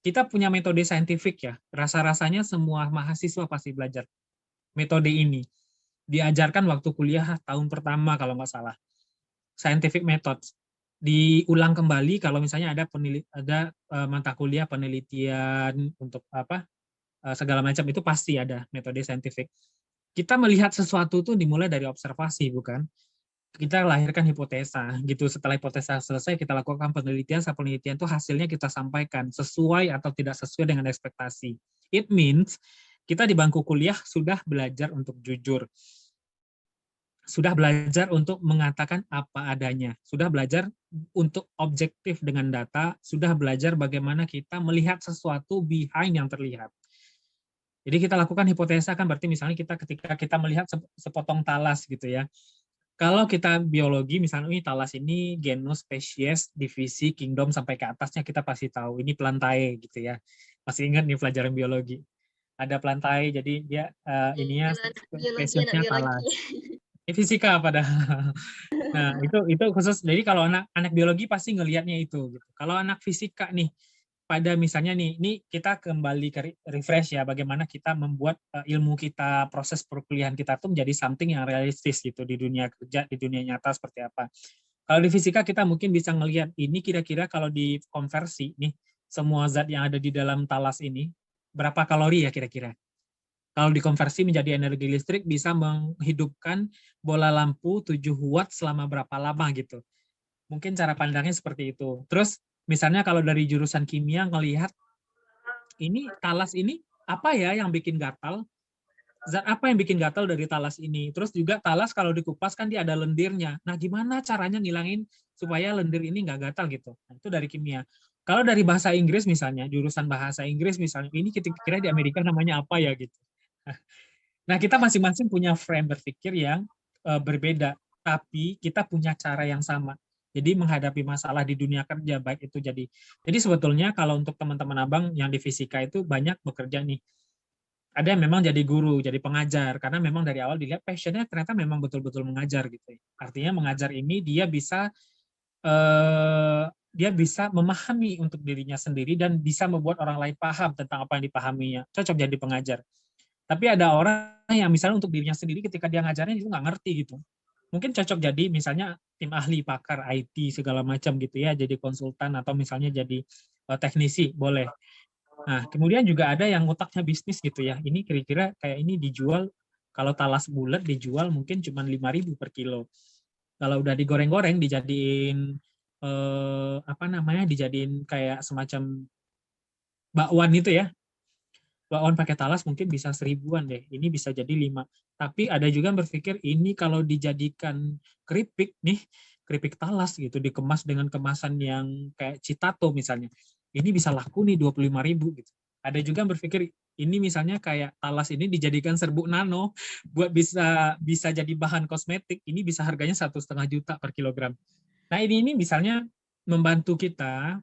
Kita punya metode saintifik ya. Rasa-rasanya semua mahasiswa pasti belajar metode ini. Diajarkan waktu kuliah tahun pertama kalau nggak salah. Scientific methods. Diulang kembali kalau misalnya ada mata kuliah penelitian untuk segala macam itu pasti ada metode saintifik. Kita melihat sesuatu tuh dimulai dari observasi, bukan? Kita lahirkan hipotesa gitu. Setelah hipotesa selesai kita lakukan penelitian, setelah penelitian itu hasilnya kita sampaikan sesuai atau tidak sesuai dengan ekspektasi. It means kita di bangku kuliah sudah belajar untuk jujur, sudah belajar untuk mengatakan apa adanya, sudah belajar untuk objektif dengan data, sudah belajar bagaimana kita melihat sesuatu behind yang terlihat. Jadi kita lakukan hipotesa kan berarti misalnya ketika kita melihat sepotong talas gitu ya. Kalau kita biologi, misalnya ini talas ini genus, spesies, divisi, kingdom, sampai ke atasnya kita pasti tahu. Ini plantae gitu ya. Masih ingat nih pelajaran biologi. Ada plantae, jadi dia ininya Biologi, anak spesiesnya biologi. talas. Ini fisika padahal. Nah, itu khusus. Jadi kalau anak biologi pasti ngelihatnya itu. Gitu. Kalau anak fisika nih, pada misalnya nih, ini kita kembali ke refresh ya, bagaimana kita membuat ilmu kita, proses perkuliahan kita tuh menjadi something yang realistis gitu di dunia kerja, di dunia nyata seperti apa. Kalau di fisika kita mungkin bisa ngelihat ini kira-kira kalau dikonversi nih, semua zat yang ada di dalam talas ini, berapa kalori ya kira-kira. Kalau dikonversi menjadi energi listrik bisa menghidupkan bola lampu 7 watt selama berapa lama gitu. Mungkin cara pandangnya seperti itu. Terus misalnya kalau dari jurusan kimia ngelihat ini talas ini apa ya yang bikin gatal? Zat apa yang bikin gatal dari talas ini? Terus juga talas kalau dikupas kan dia ada lendirnya. Nah, gimana caranya ngilangin supaya lendir ini nggak gatal gitu? Nah, itu dari kimia. Kalau dari bahasa Inggris misalnya, jurusan bahasa Inggris misalnya, ini kira-kira di Amerika namanya apa ya gitu. Nah, kita masing-masing punya frame berpikir yang berbeda, tapi kita punya cara yang sama. Jadi menghadapi masalah di dunia kerja baik itu jadi sebetulnya kalau untuk teman-teman Abang yang di fisika itu banyak bekerja nih. Ada yang memang jadi guru, jadi pengajar karena memang dari awal dilihat passionnya ternyata memang betul-betul mengajar gitu. Artinya mengajar ini dia bisa memahami untuk dirinya sendiri dan bisa membuat orang lain paham tentang apa yang dipahaminya. Cocok jadi pengajar. Tapi ada orang yang misalnya untuk dirinya sendiri ketika dia ngajarnya itu nggak ngerti gitu. Mungkin cocok jadi misalnya tim ahli pakar IT segala macam gitu ya, jadi konsultan atau misalnya jadi teknisi boleh. Nah, kemudian juga ada yang otaknya bisnis gitu ya. Ini kira-kira kayak ini dijual kalau talas bulat dijual mungkin cuma 5.000 per kilo. Kalau udah digoreng-goreng dijadiin dijadiin kayak semacam bakwan itu ya, bakwan pakai talas mungkin bisa 1.000-an deh. Ini bisa jadi 5. Tapi ada juga yang berpikir ini kalau dijadikan keripik nih, keripik talas gitu dikemas dengan kemasan yang kayak Citato misalnya. Ini bisa laku nih 25.000 gitu. Ada juga yang berpikir ini misalnya kayak talas ini dijadikan serbuk nano buat bisa jadi bahan kosmetik, ini bisa harganya 1,5 juta per kilogram. Nah, ini misalnya membantu kita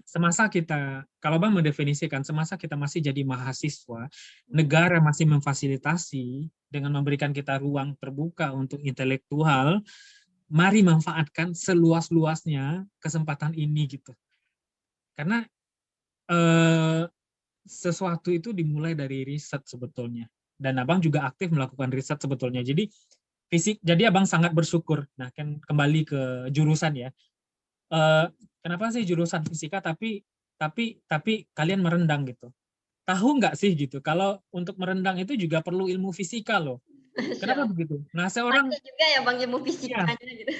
semasa kita, kalau Bang mendefinisikan, semasa kita masih jadi mahasiswa, negara masih memfasilitasi dengan memberikan kita ruang terbuka untuk intelektual, mari manfaatkan seluas-luasnya kesempatan ini gitu. Karena sesuatu itu dimulai dari riset sebetulnya. Dan Abang juga aktif melakukan riset sebetulnya. Jadi Abang sangat bersyukur. Nah, kan kembali ke jurusan ya. Kenapa sih jurusan fisika tapi kalian merendang gitu? Tahu nggak sih gitu? Kalau untuk merendang itu juga perlu ilmu fisika loh. Kenapa begitu? Nah, seorang Pakai juga ya Bang ilmu ya, fisikanya gitu.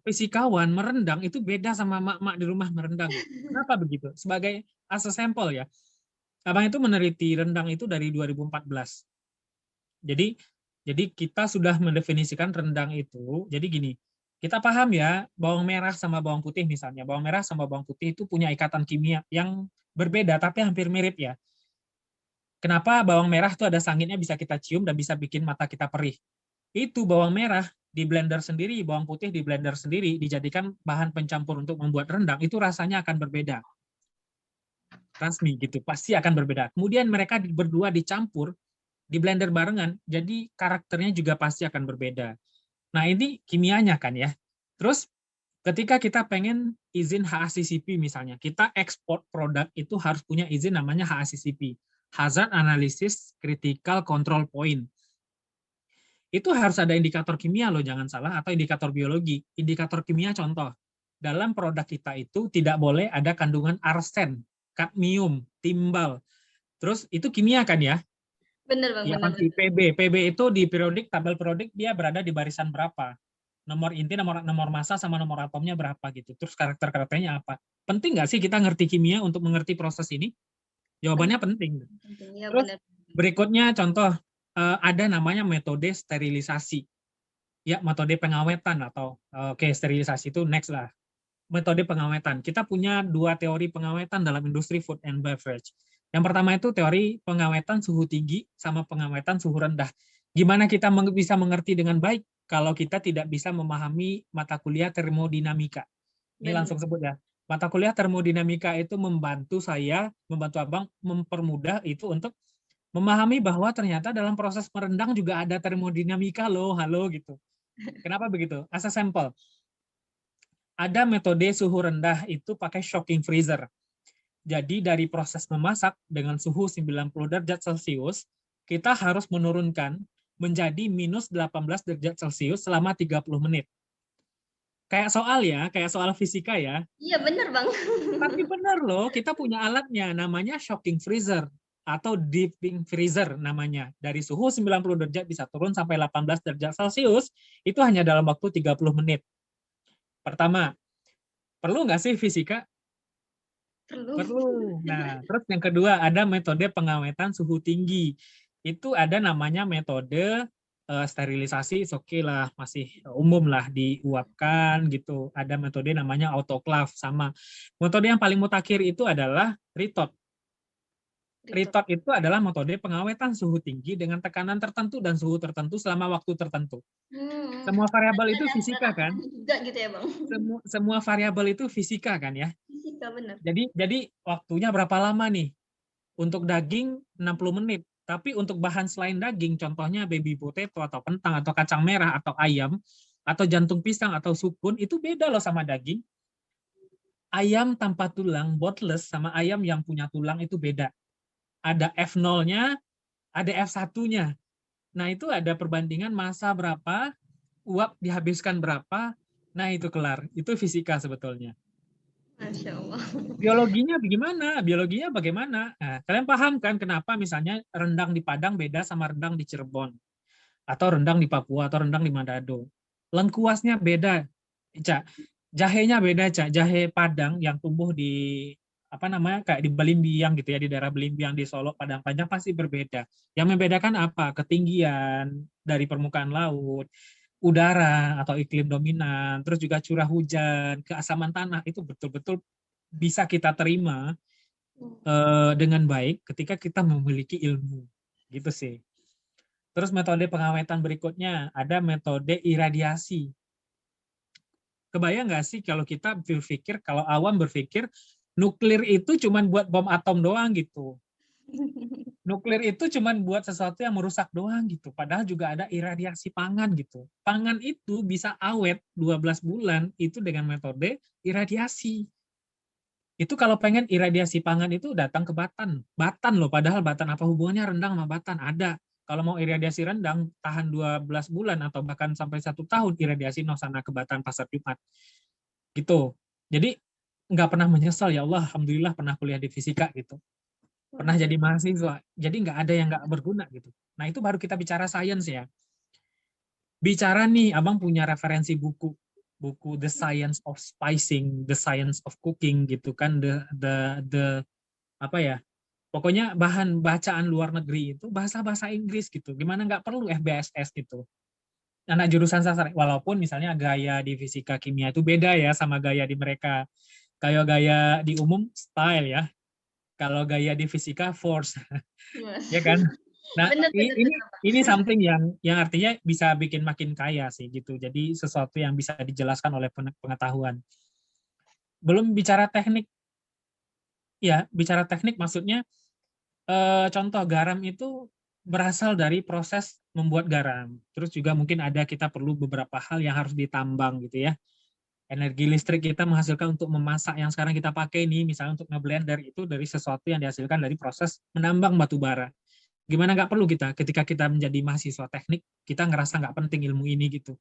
fisikawan merendang itu beda sama mak-mak di rumah merendang. Kenapa begitu? Sebagai as a sampel ya, Abang itu meneliti rendang itu dari 2014. Jadi kita sudah mendefinisikan rendang itu. Jadi gini, kita paham ya, bawang merah sama bawang putih misalnya. Bawang merah sama bawang putih itu punya ikatan kimia yang berbeda tapi hampir mirip ya. Kenapa bawang merah itu ada sangitnya bisa kita cium dan bisa bikin mata kita perih? Itu bawang merah di blender sendiri, bawang putih di blender sendiri, dijadikan bahan pencampur untuk membuat rendang, itu rasanya akan berbeda. Rasmi gitu, pasti akan berbeda. Kemudian mereka berdua dicampur, di blender barengan, jadi karakternya juga pasti akan berbeda. Nah, ini kimianya kan ya. Terus ketika kita pengen izin HACCP misalnya, kita ekspor produk itu harus punya izin namanya HACCP, Hazard Analysis Critical Control Point. Itu harus ada indikator kimia loh, jangan salah, atau indikator biologi. Indikator kimia contoh, dalam produk kita itu tidak boleh ada kandungan arsen, kadmium, timbal. Terus itu kimia kan ya? Bener Bang, Ya bener. pasti PB itu di periodik, tabel periodik dia berada di barisan berapa? Nomor inti, nomor massa sama nomor atomnya berapa gitu. Terus karakternya apa? Penting nggak sih kita ngerti kimia untuk mengerti proses ini? Jawabannya penting. Ya, Terus bener. berikutnya contoh ada namanya metode sterilisasi. Ya, metode pengawetan atau oke, sterilisasi itu next lah. Metode pengawetan. Kita punya 2 teori pengawetan dalam industri food and beverage. Yang pertama itu teori pengawetan suhu tinggi sama pengawetan suhu rendah. Gimana kita bisa mengerti dengan baik kalau kita tidak bisa memahami mata kuliah termodinamika. Ini Bener. langsung sebut ya. Mata kuliah termodinamika itu membantu Abang mempermudah itu untuk memahami bahwa ternyata dalam proses merendang juga ada termodinamika loh, halo gitu. Kenapa begitu? As a sampel, ada metode suhu rendah itu pakai shocking freezer. Jadi dari proses memasak dengan suhu 90 derajat Celcius, kita harus menurunkan menjadi minus 18 derajat Celcius selama 30 menit. Kayak soal fisika ya. Iya bener Bang. Tapi benar loh, kita punya alatnya namanya shocking freezer atau deeping freezer namanya. Dari suhu 90 derajat bisa turun sampai 18 derajat Celcius, itu hanya dalam waktu 30 menit. Pertama, perlu nggak sih fisika? Perlu. Perlu. Nah, terus yang kedua ada metode pengawetan suhu tinggi. Itu ada namanya metode sterilisasi, oke lah, masih umum lah diuapkan gitu. Ada metode namanya autoclave sama. Metode yang paling mutakhir itu adalah retort. Retort itu adalah metode pengawetan suhu tinggi dengan tekanan tertentu dan suhu tertentu selama waktu tertentu. Semua variabel itu fisika kan? Juga gitu ya Bang. Semua variabel itu fisika kan ya? Fisika bener. Jadi waktunya berapa lama nih? Untuk daging 60 menit. Tapi untuk bahan selain daging, contohnya baby potato atau kentang atau kacang merah atau ayam atau jantung pisang atau sukun, itu beda loh sama daging. Ayam tanpa tulang, botless, sama ayam yang punya tulang itu beda. Ada F0-nya, ada F1-nya. Nah, itu ada perbandingan massa berapa, uap dihabiskan berapa, nah itu kelar. Itu fisika sebetulnya. Masya Allah. Biologinya bagaimana? Biologinya bagaimana? Nah, kalian paham kan kenapa misalnya rendang di Padang beda sama rendang di Cirebon, atau rendang di Papua, atau rendang di Manado. Lengkuasnya beda, Cak. Jahenya beda, Cak. Jahe Padang yang tumbuh di apa namanya kayak di Belimbiang gitu ya, di daerah Belimbiang di Solo, Padang Panjang pasti berbeda. Yang membedakan apa? Ketinggian dari permukaan laut, udara atau iklim dominan, terus juga curah hujan, keasaman tanah itu betul-betul bisa kita terima dengan baik ketika kita memiliki ilmu, gitu sih. Terus metode pengawetan berikutnya ada metode iradiasi. Kebayang nggak sih kalau kita berpikir, kalau awam berpikir nuklir itu cuma buat bom atom doang gitu. Nuklir itu cuma buat sesuatu yang merusak doang gitu. Padahal juga ada iradiasi pangan gitu. Pangan itu bisa awet 12 bulan itu dengan metode iradiasi. Itu kalau pengen iradiasi pangan itu datang ke Batan. Batan loh, padahal Batan apa hubungannya rendang sama Batan? Ada. Kalau mau iradiasi rendang, tahan 12 bulan atau bahkan sampai 1 tahun iradiasi no sana ke Batan Pasar Jumat. Gitu. Jadi nggak pernah menyesal, ya Allah, alhamdulillah pernah kuliah di fisika gitu. Pernah jadi mahasiswa, jadi nggak ada yang nggak berguna gitu. Nah itu baru kita bicara sains ya. Bicara nih, abang punya referensi buku The Science of Spicing, The Science of Cooking gitu kan, the apa ya? Pokoknya bahan bacaan luar negeri itu bahasa Inggris gitu. Gimana nggak perlu FBSS gitu. Anak jurusan sastra, walaupun misalnya gaya di fisika kimia itu beda ya sama gaya di mereka. Kayak gaya di umum style ya, kalau gaya di fisika force, ya kan? Nah, Bener, bener, bener, Bang. ini something yang artinya bisa bikin makin kaya sih gitu. Jadi sesuatu yang bisa dijelaskan oleh pengetahuan. Belum bicara teknik, ya bicara teknik maksudnya contoh garam itu berasal dari proses membuat garam. Terus juga mungkin ada kita perlu beberapa hal yang harus ditambang gitu ya. Energi listrik kita menghasilkan untuk memasak yang sekarang kita pakai ini, misalnya untuk ngeblender itu dari sesuatu yang dihasilkan dari proses menambang batu bara. Gimana nggak perlu kita ketika kita menjadi mahasiswa teknik, kita ngerasa nggak penting ilmu ini gitu.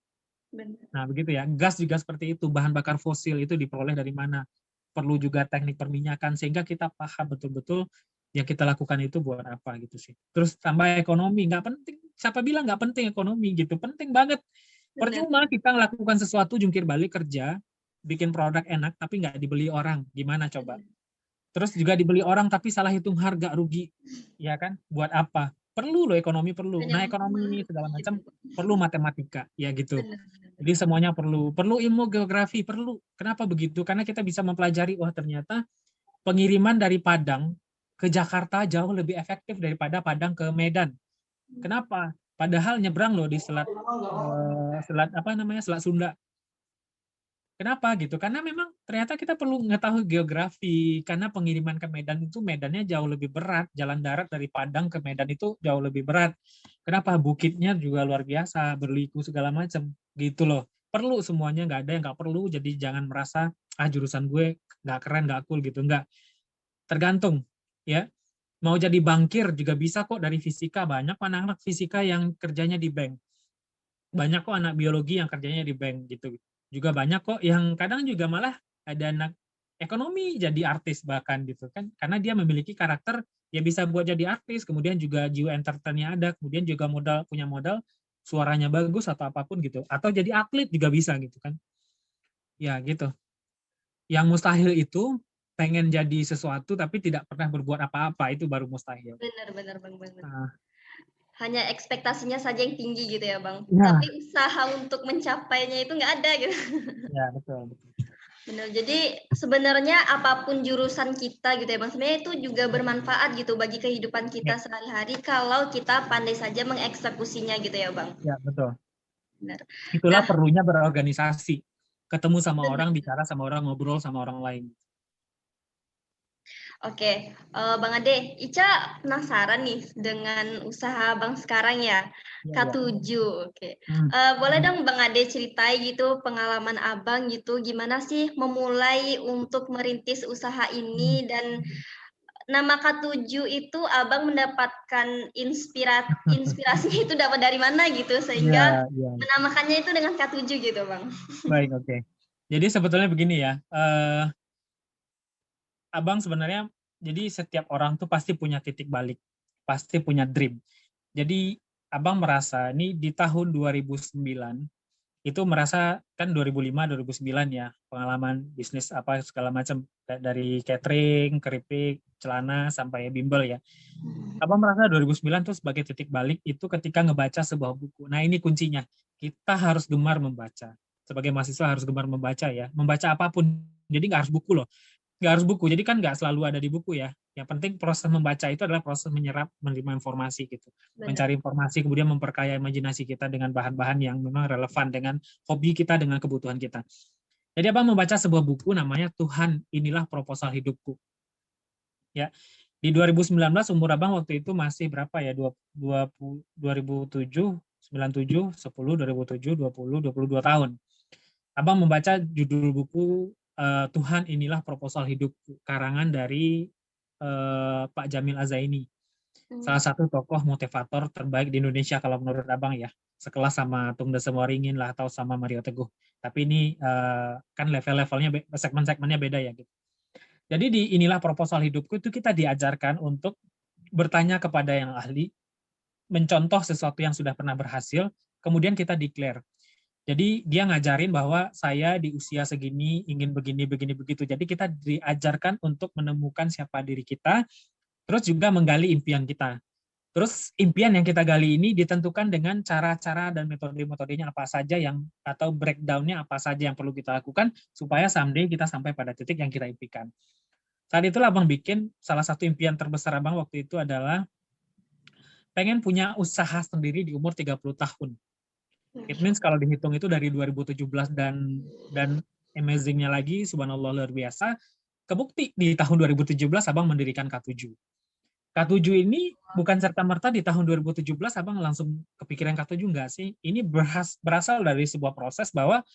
Bener. Nah begitu ya, gas juga seperti itu, bahan bakar fosil itu diperoleh dari mana. Perlu juga teknik perminyakan, sehingga kita paham betul-betul yang kita lakukan itu buat apa gitu sih. Terus tambah ekonomi, nggak penting. Siapa bilang nggak penting ekonomi gitu, penting banget. Bener. Percuma kita melakukan sesuatu jungkir balik kerja, bikin produk enak tapi nggak dibeli orang, gimana coba? Terus juga dibeli orang tapi salah hitung harga, rugi, ya kan? Buat apa? Perlu loh ekonomi perlu. Hanya Nah ekonomi ini segala gitu. macam perlu matematika, ya gitu. Bener, bener, Jadi bener. semuanya perlu. Perlu ilmu geografi, perlu. Kenapa begitu? Karena kita bisa mempelajari, wah ternyata pengiriman dari Padang ke Jakarta jauh lebih efektif daripada Padang ke Medan. Kenapa? Padahal nyebrang loh di selat apa namanya, Selat Sunda. Kenapa gitu? Karena memang ternyata kita perlu mengetahui geografi, karena pengiriman ke Medan itu medannya jauh lebih berat, jalan darat dari Padang ke Medan itu jauh lebih berat. Kenapa? Bukitnya juga luar biasa, berliku segala macam, gitu loh. Perlu semuanya, nggak ada yang nggak perlu, jadi jangan merasa, jurusan gue nggak keren, nggak cool gitu, nggak. Tergantung, ya. Mau jadi bankir juga bisa kok dari fisika, banyak anak-anak fisika yang kerjanya di bank. Banyak kok anak biologi yang kerjanya di bank gitu. Juga banyak kok yang kadang juga malah ada anak ekonomi jadi artis bahkan gitu kan. Karena dia memiliki karakter ya bisa buat jadi artis, kemudian juga jiwa entertainnya ada, kemudian juga punya modal suaranya bagus atau apapun gitu. Atau jadi atlet juga bisa gitu kan. Ya gitu. Yang mustahil itu pengen jadi sesuatu tapi tidak pernah berbuat apa-apa, itu baru mustahil. Bener, bener, Bang, bener. Nah, Hanya ekspektasinya saja yang tinggi gitu ya, Bang. ya, Tapi usaha untuk mencapainya itu nggak ada gitu. ya betul. Benar. Jadi sebenarnya apapun jurusan kita gitu ya, Bang, sebenarnya itu juga bermanfaat gitu bagi kehidupan Ya, kita sehari-hari kalau kita pandai saja mengeksekusinya gitu ya, Bang. ya betul. Benar. Itulah Nah, perlunya berorganisasi. Ketemu sama benar. orang, bicara sama orang, ngobrol sama orang lain. Oke, Bang Ade, Ica penasaran nih dengan usaha Bang sekarang ya, Iya, iya. K7. Oke. Hmm. Boleh dong Bang Ade ceritai gitu pengalaman Abang gitu, gimana sih memulai untuk merintis usaha Hmm. ini dan nama K7 itu Abang mendapatkan inspirasinya itu dapat dari mana gitu Iya, sehingga iya. menamakannya itu dengan K7 gitu, Bang. Baik, oke. Jadi sebetulnya begini ya, Abang sebenarnya, jadi setiap orang tuh pasti punya titik balik, pasti punya dream. Jadi Abang merasa ini di tahun 2009, itu merasa kan 2005 2009 ya, pengalaman bisnis apa segala macam dari catering, keripik, celana sampai bimbel ya. Abang merasa 2009 itu sebagai titik balik itu ketika ngebaca sebuah buku. Nah, ini kuncinya. Kita harus gemar membaca. Sebagai mahasiswa harus gemar membaca ya. Membaca apapun. Jadi nggak harus buku loh. Nggak harus buku. Jadi kan nggak selalu ada di buku ya. Yang penting proses membaca itu adalah proses menyerap, menerima informasi gitu. Benar. Mencari informasi, kemudian memperkaya imajinasi kita dengan bahan-bahan yang memang relevan dengan hobi kita, dengan kebutuhan kita. Jadi abang membaca sebuah buku namanya Tuhan, Inilah Proposal Hidupku. Ya, di 2019 umur abang waktu itu masih berapa ya? 2007, 97, 10, 2007, 20, 22 tahun. Abang membaca judul buku Tuhan Inilah Proposal Hidupku, karangan dari Pak Jamil Azaini. Salah satu tokoh motivator terbaik di Indonesia kalau menurut abang ya. Sekelas sama Tung Dese Moringin lah atau sama Mario Teguh. Tapi ini kan level-levelnya, segmen-segmennya beda ya gitu. Jadi di Inilah Proposal Hidupku itu kita diajarkan untuk bertanya kepada yang ahli, mencontoh sesuatu yang sudah pernah berhasil, kemudian kita declare. Jadi dia ngajarin bahwa saya di usia segini ingin begini, begini, begitu. Jadi kita diajarkan untuk menemukan siapa diri kita, terus juga menggali impian kita. Terus impian yang kita gali ini ditentukan dengan cara-cara dan metode-metodenya apa saja yang, atau breakdown-nya apa saja yang perlu kita lakukan supaya someday kita sampai pada titik yang kita impikan. Saat itulah abang bikin salah satu impian terbesar abang waktu itu adalah pengen punya usaha sendiri di umur 30 tahun. It means kalau dihitung itu dari 2017 dan amazing-nya lagi, subhanallah luar biasa, kebukti di tahun 2017 abang mendirikan K7. K7 ini bukan serta-merta di tahun 2017 abang langsung kepikiran K7, enggak sih. Ini berasal dari sebuah proses bahwa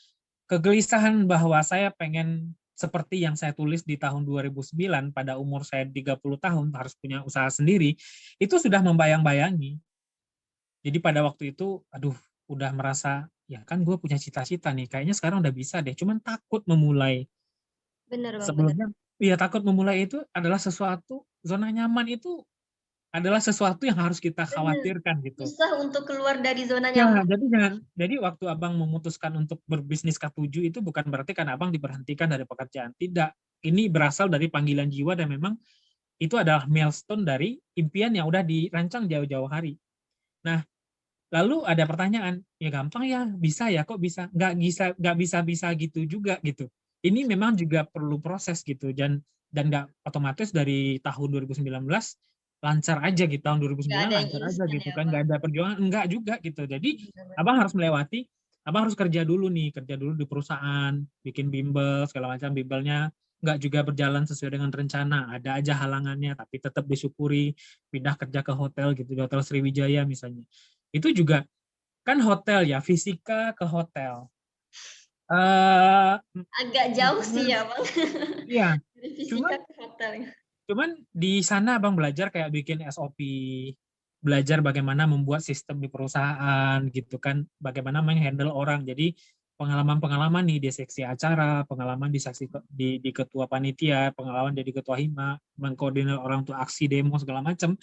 kegelisahan bahwa saya pengen seperti yang saya tulis di tahun 2009 pada umur saya 30 tahun harus punya usaha sendiri, itu sudah membayang-bayangi. Jadi pada waktu itu, aduh, udah merasa, ya kan gue punya cita-cita nih, kayaknya sekarang udah bisa deh, cuman takut memulai. Benar, Bang. Sebelumnya, ya takut memulai itu adalah sesuatu, zona nyaman itu adalah sesuatu yang harus kita khawatirkan gitu. Susah untuk keluar dari zona Ya, nyaman. jadi waktu abang memutuskan untuk berbisnis K7 itu bukan berarti kan abang diberhentikan dari pekerjaan. Tidak. Ini berasal dari panggilan jiwa dan memang itu adalah milestone dari impian yang udah dirancang jauh-jauh hari. Nah, lalu ada pertanyaan, ya gampang ya, bisa ya, kok bisa? Nggak bisa gitu juga gitu. Ini memang juga perlu proses gitu, dan nggak otomatis dari tahun 2019 lancar aja gitu, tahun 2009 lancar aja gitu kan, nggak ada perjuangan, enggak juga gitu. Jadi abang harus melewati, abang harus kerja dulu di perusahaan, bikin bimbel segala macam, bimbelnya nggak juga berjalan sesuai dengan rencana, ada aja halangannya, tapi tetap disyukuri, pindah kerja ke hotel gitu, di Hotel Sriwijaya misalnya. Itu juga kan hotel ya, fisika ke hotel. Agak jauh sih ya, Bang. Iya, Dari fisika cuman ke hotel. di sana abang belajar kayak bikin SOP, belajar bagaimana membuat sistem di perusahaan gitu kan, bagaimana menghandle orang. Jadi pengalaman-pengalaman nih di seksi acara, pengalaman di seksi di ketua panitia, pengalaman jadi ketua hima, mengkoordinir orang tuh aksi demo segala macam,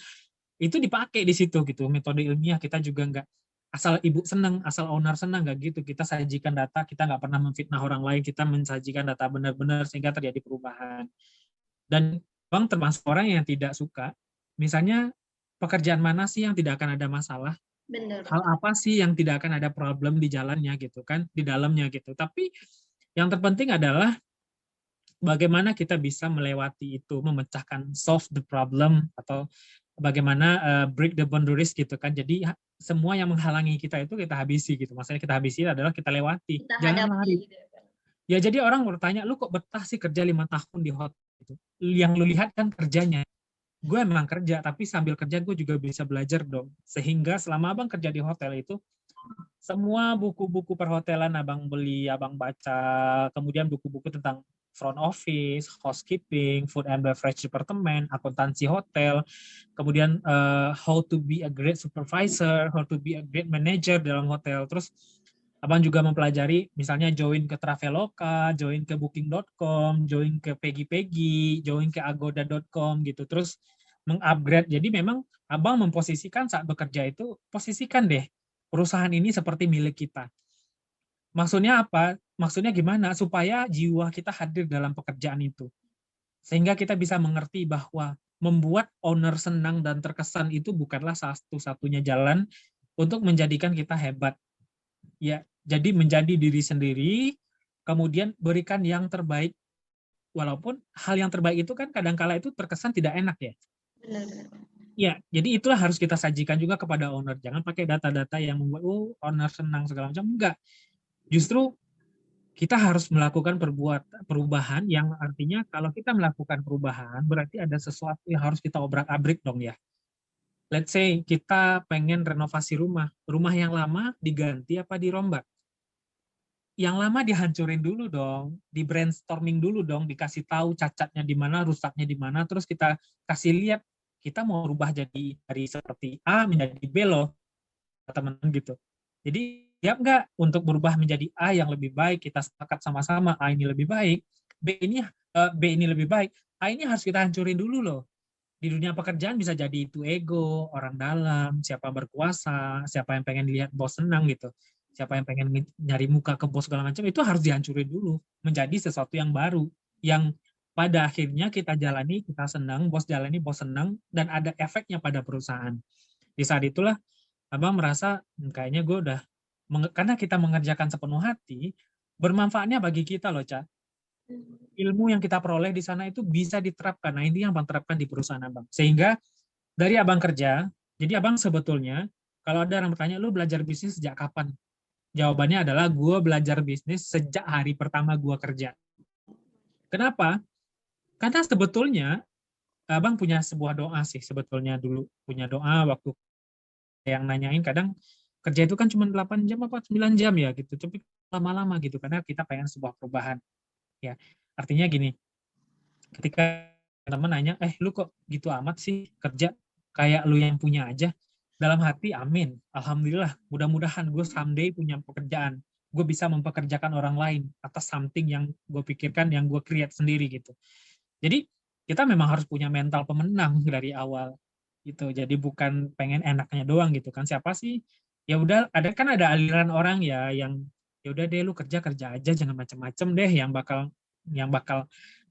itu dipakai di situ gitu. Metode ilmiah, kita juga nggak asal ibu senang, asal owner senang, nggak gitu. Kita sajikan data, kita nggak pernah memfitnah orang lain, kita mensajikan data benar-benar sehingga terjadi perubahan. Dan Bang termasuk orang yang tidak suka, misalnya pekerjaan mana sih yang tidak akan ada masalah? Benar. Hal apa sih yang tidak akan ada problem di jalannya gitu kan, di dalamnya gitu. Tapi yang terpenting adalah bagaimana kita bisa melewati itu, memecahkan, solve the problem, atau bagaimana break the boundaries gitu kan. Jadi semua yang menghalangi kita itu kita habisi gitu. Maksudnya kita habisi adalah kita lewati, Kita jangan hadapi lari. gitu ya, Bang. Ya jadi orang bertanya, lu kok betah sih kerja 5 tahun di hotel gitu. Yang lu lihat kan kerjanya. Gue emang kerja, tapi sambil kerja gue juga bisa belajar dong. Sehingga selama abang kerja di hotel itu, semua buku-buku perhotelan abang beli, abang baca, kemudian buku-buku tentang front office, housekeeping, food and beverage department, akuntansi hotel, kemudian how to be a great supervisor, how to be a great manager dalam hotel. Terus abang juga mempelajari misalnya join ke Traveloka, join ke booking.com, join ke Peggy, join ke agoda.com gitu. Terus mengupgrade. Jadi memang abang memposisikan saat bekerja itu, posisikan deh perusahaan ini seperti milik kita. Maksudnya apa? Maksudnya gimana? Supaya jiwa kita hadir dalam pekerjaan itu. Sehingga kita bisa mengerti bahwa membuat owner senang dan terkesan itu bukanlah satu-satunya jalan untuk menjadikan kita hebat. Ya, jadi menjadi diri sendiri, kemudian berikan yang terbaik. Walaupun hal yang terbaik itu kan kadang-kala itu terkesan tidak enak ya. Benar-benar. Ya, jadi itulah harus kita sajikan juga kepada owner. Jangan pakai data-data yang membuat owner senang segala macam. Enggak. Justru kita harus melakukan perubahan yang artinya kalau kita melakukan perubahan berarti ada sesuatu yang harus kita obrak-abrik dong ya. Let's say kita pengen renovasi rumah. Rumah yang lama diganti apa dirombak? Yang lama dihancurin dulu dong, di brainstorming dulu dong, dikasih tahu cacatnya di mana, rusaknya di mana, terus kita kasih lihat kita mau rubah jadi dari seperti A menjadi B loh, teman-teman gitu. Jadi siap nggak untuk berubah menjadi A yang lebih baik? Kita sepakat sama-sama A ini lebih baik, B ini lebih baik. A ini harus kita hancurin dulu loh. Di dunia pekerjaan bisa jadi itu ego, orang dalam, siapa berkuasa, siapa yang pengen lihat bos senang gitu. Siapa yang pengen nyari muka ke bos segala macam, itu harus dihancurin dulu. Menjadi sesuatu yang baru. Yang pada akhirnya kita jalani, kita senang, bos jalani, bos senang, dan ada efeknya pada perusahaan. Di saat itulah Abang merasa kayaknya gue udah, karena kita mengerjakan sepenuh hati, bermanfaatnya bagi kita loh, Ca. Ilmu yang kita peroleh di sana itu bisa diterapkan. Nah, ini yang Abang terapkan di perusahaan Abang. Sehingga dari Abang kerja, jadi Abang sebetulnya, kalau ada orang bertanya, lu belajar bisnis sejak kapan? Jawabannya adalah, gue belajar bisnis sejak hari pertama gue kerja. Kenapa? Karena sebetulnya, Abang punya sebuah doa sih, sebetulnya dulu. Punya doa waktu yang nanyain, kadang kerja itu kan cuma 8 jam apa 9 jam ya gitu. Tapi lama-lama gitu, karena kita pengen sebuah perubahan. Ya, artinya gini, ketika teman nanya, lu kok gitu amat sih kerja, kayak lu yang punya aja, dalam hati amin, alhamdulillah, mudah-mudahan gue someday punya pekerjaan, gue bisa mempekerjakan orang lain atas something yang gue pikirkan, yang gue create sendiri gitu. Jadi kita memang harus punya mental pemenang dari awal gitu. Jadi bukan pengen enaknya doang gitu kan. Siapa sih? Ya udah, ada aliran orang ya yang ya udah deh lu kerja aja, jangan macem-macem deh, yang bakal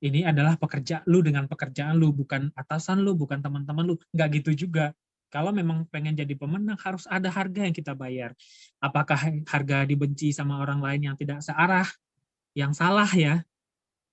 ini adalah pekerja lu dengan pekerjaan lu, bukan atasan lu, bukan teman-teman lu. Nggak gitu juga. Kalau memang pengen jadi pemenang harus ada harga yang kita bayar. Apakah harga dibenci sama orang lain yang tidak searah, yang salah ya,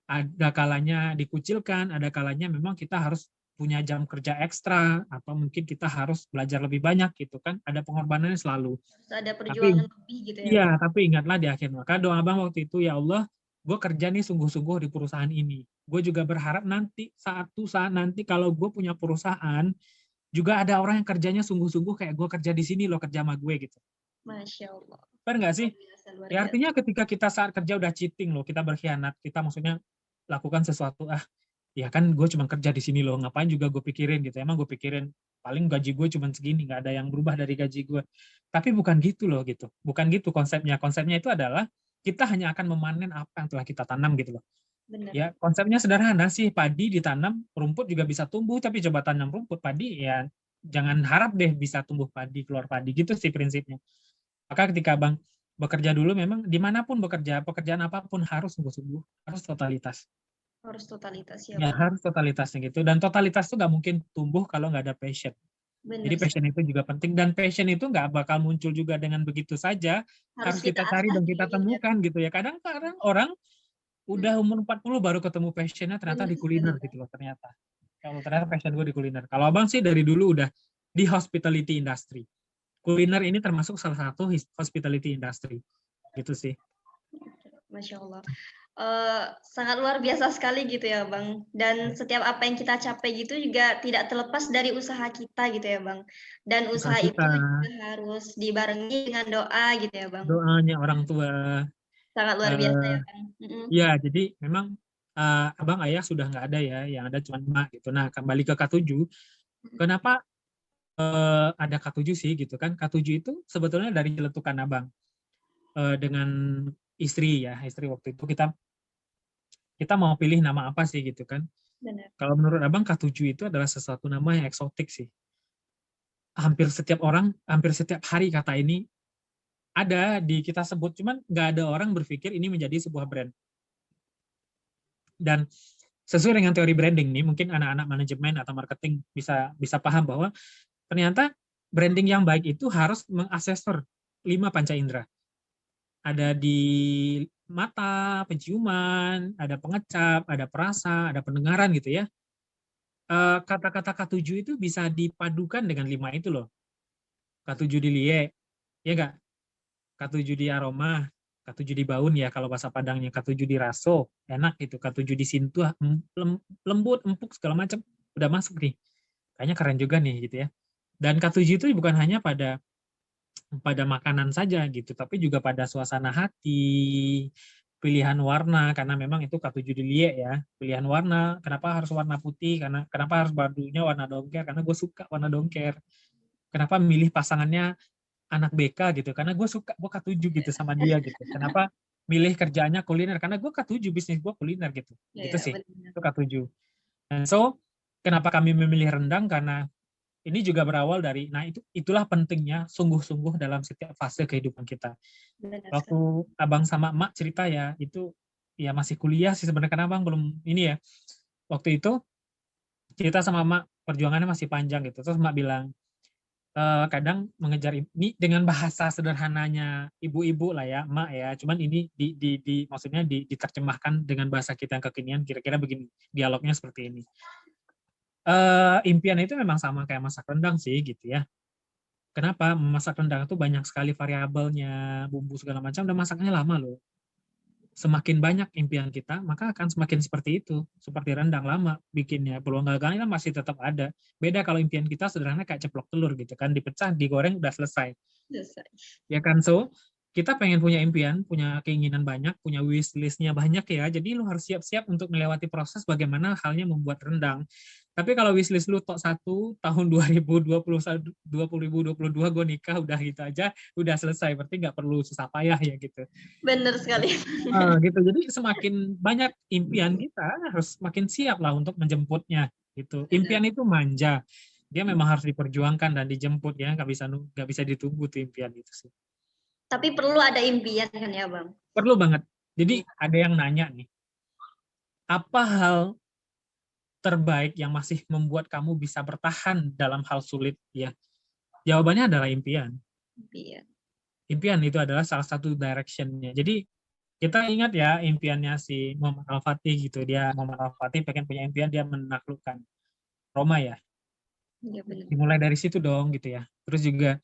ada kalanya dikucilkan, ada kalanya memang kita harus punya jam kerja ekstra, atau mungkin kita harus belajar lebih banyak gitu kan, ada pengorbanannya selalu. Harus ada Tapi perjuangan lebih gitu ya, iya, Bang. tapi ingatlah di akhir maka doa Abang waktu itu, ya Allah, gue kerja nih sungguh-sungguh di perusahaan ini. Gue juga berharap nanti satu saat nanti kalau gue punya perusahaan, juga ada orang yang kerjanya sungguh-sungguh kayak gue kerja di sini loh, kerja sama gue gitu. Masya Allah. Benar nggak sih? Luar biasa, luar Ya biasa. artinya ketika kita saat kerja udah cheating loh, kita berkhianat, kita maksudnya lakukan sesuatu, ya kan gue cuma kerja di sini loh, ngapain juga gue pikirin gitu. Emang gue pikirin paling gaji gue cuma segini, nggak ada yang berubah dari gaji gue. Tapi bukan gitu loh gitu. Bukan gitu konsepnya. Konsepnya itu adalah kita hanya akan memanen apa yang telah kita tanam gitu loh. Benar. Ya konsepnya sederhana sih, padi ditanam, rumput juga bisa tumbuh, tapi coba tanam rumput, padi ya jangan harap deh bisa tumbuh padi, keluar padi, gitu sih prinsipnya. Maka ketika Bang bekerja dulu, memang dimanapun bekerja, pekerjaan apapun harus sungguh-sungguh, harus totalitas. Harus totalitas ya, Ya, Bang. harus totalitasnya gitu. Dan totalitas itu nggak mungkin tumbuh kalau nggak ada passion. Benar Jadi sih. passion itu juga penting. Dan passion itu nggak bakal muncul juga dengan begitu saja. Harus Harus kita kita cari asah dan dulu kita gitu ya. temukan gitu ya. Kadang-kadang orang udah umur 40 baru ketemu passionnya ternyata Benar di sekali, kuliner Bang. gitu loh ternyata. Kalau ternyata passion gue di kuliner. Kalau Abang sih dari dulu udah di hospitality industry. Kuliner ini termasuk salah satu hospitality industry. Gitu sih. Masya Allah. Sangat luar biasa sekali gitu ya, Bang. Dan setiap apa yang kita capai gitu juga tidak terlepas dari usaha kita gitu ya, Bang. Dan Usaha usaha itu kita, juga harus dibarengi dengan doa gitu ya, Bang. doanya orang tua. Sangat luar biasa eh, ya, Bang. Ya, jadi memang abang ayah sudah nggak ada ya, yang ada cuma emak gitu. Nah, kembali ke K7, kenapa ada K7 sih gitu kan? K7 itu sebetulnya dari celetukan abang dengan istri ya, istri waktu itu kita mau pilih nama apa sih gitu kan? Benar. Kalau menurut abang K7 itu adalah sesuatu nama yang eksotik sih. Hampir setiap orang, hampir setiap hari kata ini ada di kita sebut, cuman nggak ada orang berpikir ini menjadi sebuah brand. Dan sesuai dengan teori branding nih, mungkin anak-anak manajemen atau marketing bisa paham bahwa ternyata branding yang baik itu harus mengaksesor 5 panca indera. Ada di mata, penciuman, ada pengecap, ada perasa, ada pendengaran gitu ya. Kata-kata K7 itu bisa dipadukan dengan 5 itu loh. K7 di lie, ya enggak? K7 di aroma, K7 di baun ya kalau bahasa Padangnya, K7 di raso, enak gitu, K7 di sintuh, lembut, empuk segala macam, udah masuk nih. Kayaknya keren juga nih gitu ya. Dan K7 itu bukan hanya pada makanan saja gitu, tapi juga pada suasana hati, pilihan warna, karena memang itu K7 di lie ya, pilihan warna, kenapa harus warna putih, karena kenapa harus bajunya warna dongker, karena gue suka warna dongker. Kenapa milih pasangannya anak BK gitu, karena gue suka, gue K7 gitu sama dia gitu. Kenapa milih kerjaannya kuliner, karena gue K7, bisnis gue kuliner gitu. Gitu Iya, sih, benar. itu K7. Dan so, kenapa kami memilih rendang, karena ini juga berawal dari, nah itulah pentingnya sungguh-sungguh dalam setiap fase kehidupan kita. Benar Waktu sekali. abang sama emak cerita ya, itu ya masih kuliah sih sebenarnya, karena abang belum ini ya. Waktu itu cerita sama emak, perjuangannya masih panjang gitu. Terus emak bilang, kadang mengejar ini dengan bahasa sederhananya ibu-ibu lah ya, emak ya. Cuman ini maksudnya diterjemahkan dengan bahasa kita yang kekinian, kira-kira begini, dialognya seperti ini. Impian itu memang sama kayak masak rendang sih gitu ya. Kenapa? Memasak rendang itu banyak sekali variabelnya, bumbu segala macam, dan masaknya lama loh. Semakin banyak impian kita, maka akan semakin seperti itu. Seperti rendang lama bikinnya, peluang gagalnya masih tetap ada. Beda kalau impian kita sederhana kayak ceplok telur gitu kan, dipecah, digoreng, udah selesai. Selesai. Ya kan, so kita pengen punya impian, punya keinginan banyak, punya wish list-nya banyak ya, jadi lu harus siap-siap untuk melewati proses bagaimana halnya membuat rendang. Tapi kalau wishlist lu tok 1 tahun 2022 gue nikah, udah gitu aja, udah selesai, berarti nggak perlu susah payah ya gitu. Benar sekali. Gitu. Jadi semakin banyak impian kita harus makin siap lah untuk menjemputnya gitu. Impian itu manja, dia memang harus diperjuangkan dan dijemput ya, nggak bisa ditunggu tuh impian itu sih. Tapi perlu ada impian kan ya, Bang? Perlu banget. Jadi ada yang nanya nih, apa hal terbaik yang masih membuat kamu bisa bertahan dalam hal sulit ya? Jawabannya adalah impian. Impian. Impian itu adalah salah satu direction-nya. Jadi kita ingat ya impiannya si Muhammad Al-Fatih gitu. Muhammad Al-Fatih pengen punya impian dia menaklukkan Roma ya. Iya, benar. Dimulai dari situ dong gitu ya. Terus juga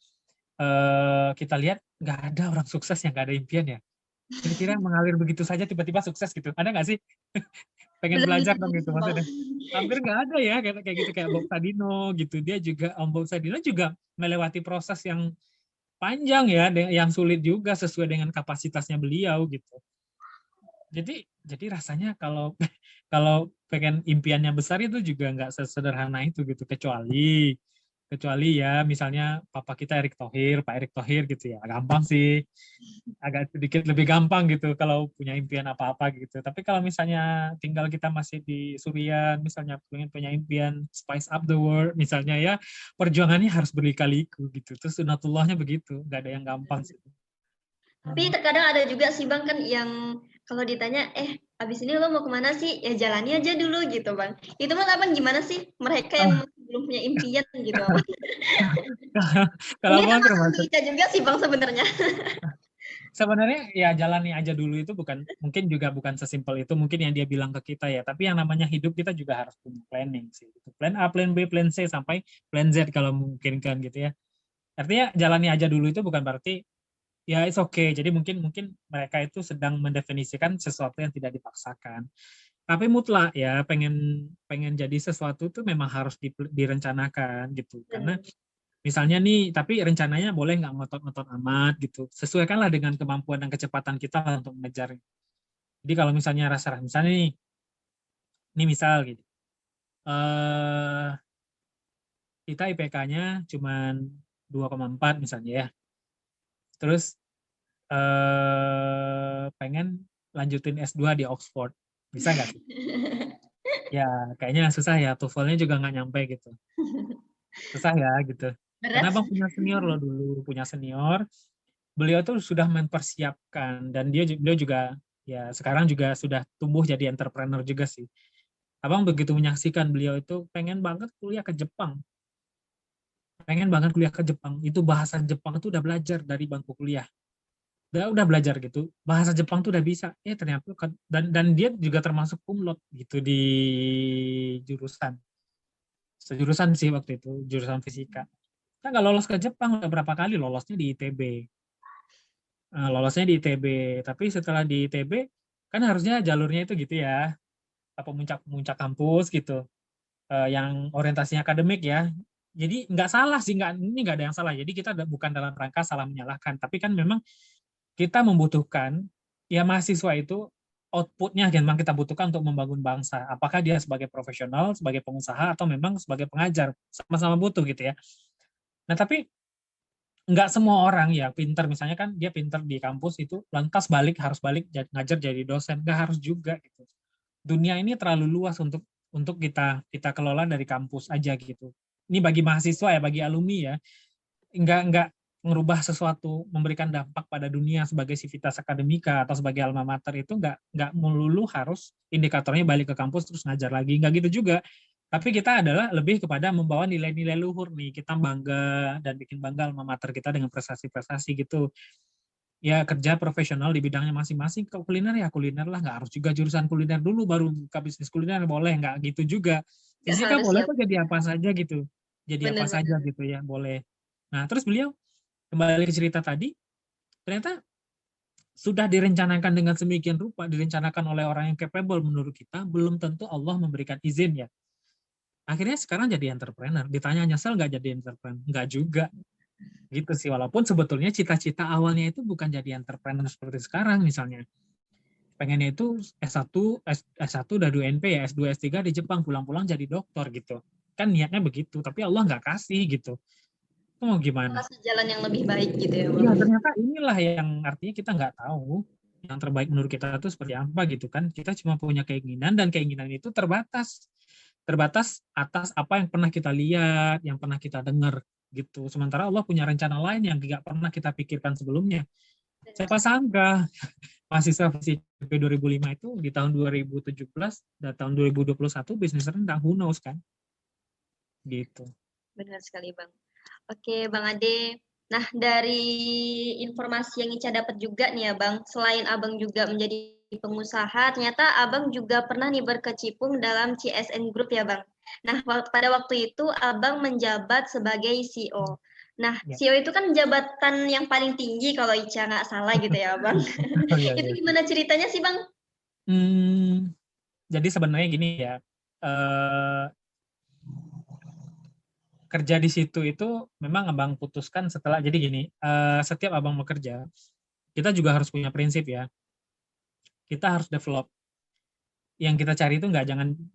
kita lihat nggak ada orang sukses yang nggak ada impian ya. Kira-kira mengalir begitu saja tiba-tiba sukses gitu. Ada nggak sih? Pengen Belum belajar bisa dong gitu ditebak. maksudnya. Hampir nggak ada ya kayak gitu, kayak Bob Sadino gitu. Dia juga, Om Bob Sadino juga melewati proses yang panjang ya, yang sulit juga sesuai dengan kapasitasnya beliau gitu. Jadi rasanya kalau kalau pengen impiannya besar itu juga nggak sesederhana itu gitu, kecuali ya misalnya papa kita Erick Thohir, Pak Erick Thohir gitu ya, gampang sih, agak sedikit lebih gampang gitu kalau punya impian apa-apa gitu. Tapi kalau misalnya tinggal kita masih di Surian, misalnya pengen punya impian spice up the world misalnya ya, perjuangannya harus berliku-liku gitu. Terus sunatullahnya begitu, nggak ada yang gampang sih. Tapi terkadang ada juga sih Bang kan yang kalau ditanya, abis ini lo mau kemana sih? Ya jalani aja dulu gitu Bang. Itu Mas Abang gimana sih? Mereka yang belum punya impian gitu Abang. Kalau Ini abang termasuk termasuk Indonesia juga sih Bang sebenarnya. sebenarnya ya jalani aja dulu itu mungkin juga bukan sesimpel itu mungkin yang dia bilang ke kita ya, tapi yang namanya hidup kita juga harus punya planning sih gitu. Plan A, plan B, plan C sampai plan Z kalau mungkin kan gitu ya. Artinya jalani aja dulu itu bukan berarti ya it's okay. Jadi mungkin mereka itu sedang mendefinisikan sesuatu yang tidak dipaksakan. Tapi mutlak ya pengen jadi sesuatu itu memang harus direncanakan gitu. Karena misalnya nih, tapi rencananya boleh nggak ngotot-ngotot amat gitu. Sesuaikanlah dengan kemampuan dan kecepatan kita lah untuk mengejar. Jadi kalau misalnya misalnya nih misal gitu, kita IPK-nya cuma 2,4 misalnya ya. Terus pengen lanjutin S2 di Oxford. Bisa nggak sih? Ya, kayaknya susah ya. TOEFL-nya juga nggak nyampe gitu. Susah ya gitu. Karena Berat. Bang punya senior loh dulu, punya senior. beliau tuh sudah mempersiapkan, dan beliau juga ya sekarang juga sudah tumbuh jadi entrepreneur juga sih. Abang begitu menyaksikan beliau itu pengen banget kuliah ke Jepang. Pengen banget kuliah ke Jepang. Itu bahasa Jepang itu udah belajar dari bangku kuliah. Udah belajar gitu. Bahasa Jepang tuh udah bisa. Ternyata dan dia juga termasuk cum laude gitu di jurusan. Sejurusan sih waktu itu, jurusan fisika. Kan nggak lolos ke Jepang, udah berapa kali lolosnya di ITB. Lolosnya di ITB. Tapi setelah di ITB, kan harusnya jalurnya itu gitu ya, apa puncak kampus gitu, yang orientasinya akademik ya. Jadi nggak salah sih, ini nggak ada yang salah. Jadi kita bukan dalam rangka salah menyalahkan, tapi kan memang kita membutuhkan ya mahasiswa itu outputnya yang memang kita butuhkan untuk membangun bangsa. Apakah dia sebagai profesional, sebagai pengusaha, atau memang sebagai pengajar, sama-sama butuh gitu ya. Nah tapi nggak semua orang ya pinter, misalnya kan dia pinter di kampus itu lantas harus balik ngajar jadi dosen, nggak harus juga gitu. Dunia ini terlalu luas untuk kita kelola dari kampus aja gitu. Ini bagi mahasiswa ya, bagi alumni ya, nggak merubah sesuatu, memberikan dampak pada dunia sebagai sivitas akademika atau sebagai alma mater itu nggak melulu harus indikatornya balik ke kampus terus ngajar lagi, nggak gitu juga. Tapi kita adalah lebih kepada membawa nilai-nilai luhur nih, kita bangga dan bikin bangga alma mater kita dengan prestasi-prestasi gitu. Ya kerja profesional di bidangnya masing-masing. Ke kuliner ya kuliner lah, nggak harus juga jurusan kuliner dulu baru buka bisnis kuliner, boleh, nggak gitu juga. Nggak Fisika harus boleh ya. kok jadi apa saja gitu, jadi apa saja Benar-benar. gitu ya, boleh. Nah terus beliau kembali ke cerita tadi, ternyata sudah direncanakan dengan sedemikian rupa, direncanakan oleh orang yang capable menurut kita, belum tentu Allah memberikan izin ya. Akhirnya sekarang jadi entrepreneur. Ditanya nyesel nggak jadi entrepreneur? Nggak juga. Gitu sih. Walaupun sebetulnya cita-cita awalnya itu bukan jadi entrepreneur seperti sekarang misalnya. Pengennya itu S1, S1 udah 2 NP ya, S2, S3 di Jepang, pulang-pulang jadi dokter gitu. Kan niatnya begitu, tapi Allah nggak kasih gitu. Itu mau gimana? Kasih jalan yang lebih baik gitu ya, Bang. Iya, ternyata inilah yang artinya kita nggak tahu yang terbaik menurut kita itu seperti apa gitu kan. Kita cuma punya keinginan, dan keinginan itu terbatas. Terbatas atas apa yang pernah kita lihat, yang pernah kita dengar gitu. Sementara Allah punya rencana lain yang nggak pernah kita pikirkan sebelumnya. Benar Siapa sekali. sangka mahasiswa fisika 2005 itu di tahun 2017 dan tahun 2021 bisnis rendang, who knows kan? Gitu. Benar sekali, Bang. Oke, Bang Ade. Nah, dari informasi yang Ica dapat juga nih ya, Bang, selain Abang juga menjadi pengusaha, ternyata Abang juga pernah nih berkecimpung dalam CSN Group ya, Bang. Nah, pada waktu itu Abang menjabat sebagai CEO. Nah, Ya. CEO itu kan jabatan yang paling tinggi kalau Ica nggak salah gitu ya, Bang. Oh, ya, Itu ya. gimana ceritanya sih, Bang? Jadi sebenarnya gini ya, eh, kerja di situ itu memang abang putuskan setelah, jadi gini, setiap abang bekerja, kita juga harus punya prinsip ya, kita harus develop. Yang kita cari itu nggak,